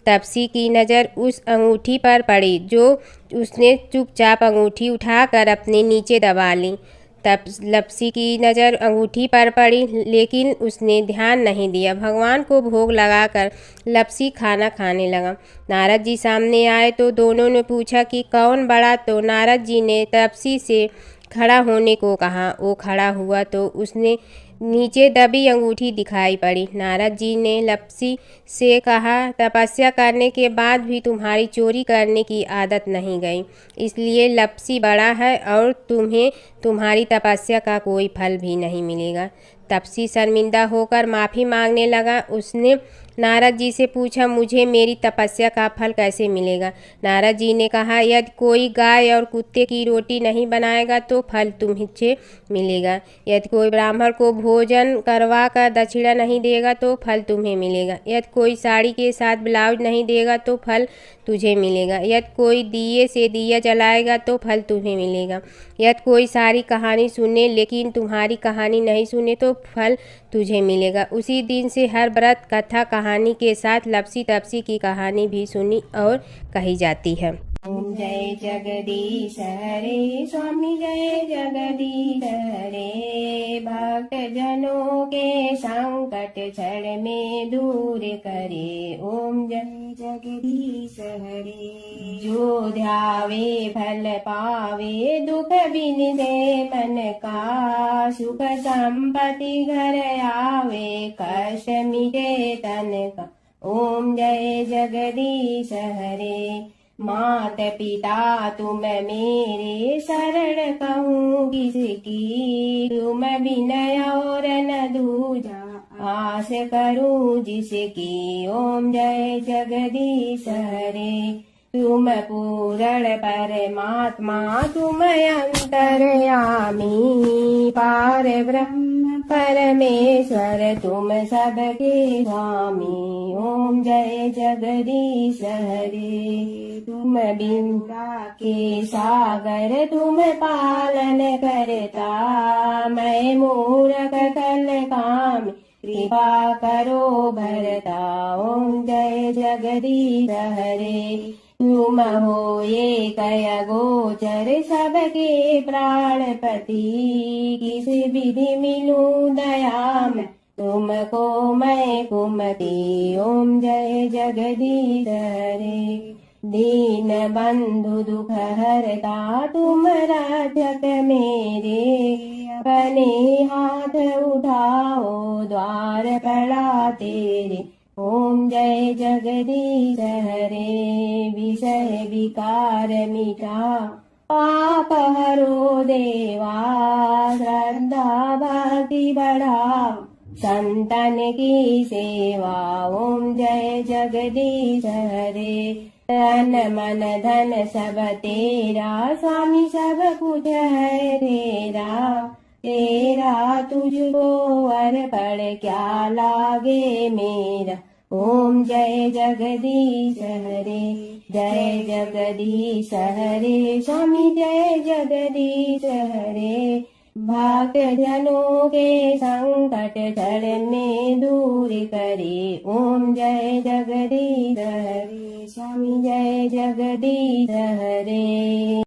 तपसी की नज़र उस अंगूठी पर पड़ी जो उसने चुपचाप अंगूठी उठाकर अपने नीचे दबा ली। तब लपसी की नज़र अंगूठी पर पड़ी, लेकिन उसने ध्यान नहीं दिया। भगवान को भोग लगाकर लपसी खाना खाने लगा। नारद जी सामने आए तो दोनों ने पूछा कि कौन बड़ा, तो नारद जी ने तपसी से खड़ा होने को कहा। वो खड़ा हुआ तो उसने नीचे दबी अंगूठी दिखाई पड़ी। नारद जी ने लपसी से कहा, तपस्या करने के बाद भी तुम्हारी चोरी करने की आदत नहीं गई, इसलिए लपसी बड़ा है और तुम्हें तुम्हारी तपस्या का कोई फल भी नहीं मिलेगा। तपसी शर्मिंदा होकर माफ़ी मांगने लगा। उसने नारद जी से पूछा, मुझे मेरी तपस्या का फल कैसे मिलेगा। नारद जी ने कहा, यदि कोई गाय और कुत्ते की रोटी नहीं बनाएगा तो फल तुम्हें मिलेगा। यदि कोई ब्राह्मण को भोजन करवा कर दक्षिणा नहीं देगा तो फल तुम्हें मिलेगा। यदि कोई साड़ी के साथ ब्लाउज नहीं देगा तो फल तुझे मिलेगा। यदि कोई दिए से दिया जलाएगा तो फल तुम्हें मिलेगा। यदि कोई सारी कहानी सुने लेकिन तुम्हारी कहानी नहीं सुने तो फल तुझे मिलेगा। उसी दिन से हर व्रत कथा कहानी के साथ लपसी तपसी की कहानी भी सुनी और कही जाती है। ओम जय जगदीश हरे स्वामी जय जगदीश हरे। भक्त जनों के संकट क्षण में दूर करे। ओम जय जगदीश हरे। जो ध्यावे फल पावे दुख बिन दे मन का। सुख संपत्ति घर आवे कष्ट मिटे तन का। ओम जय जगदीश हरे। मात पिता तुम मेरे शरण कहूँ किसकी। तुम विनय और न दूजा आस करूँ जिसकी। ओम जय जगदीश हरे। तुम पूर्ण परमात्मा तुम अंतर्यामी। पार ब्रह्म परमेश्वर तुम सबके स्वामी। ओम जय जगदीश हरे। तुम बिंदा के सागर तुम पालन करता। मैं मूर्ख कल काम कृपा करो भरता। ओम जय जगदीश हरे। तुम हो ये कय गोचर सबके प्राणपति। किस विधि मिलूं दया में तुमको मैं कुमति। ओम जय जगदीश हरे। दीन बंधु दुख हरता तुम रक्षक मेरे। अपने हाथ उठाओ द्वार पड़ा तेरे। ओम जय जगदीश हरे। विषय विकार मिटा पाप हरो देवा। श्रद्धा भक्ति बढ़ाओ संतन की सेवा। ओम जय जगदीश हरे। तन मन धन सब तेरा स्वामी सब कुछ है तेरा। तेरा तुझको अर्पण क्या लागे मेरा। ओम जय जगदीश हरे। जय जगदीश हरे स्वामी जय जगदीश हरे। भक्त जनों के संकट क्षण में दूर करे। ओम जय जगदीश हरे स्वामी जय जगदीश हरे।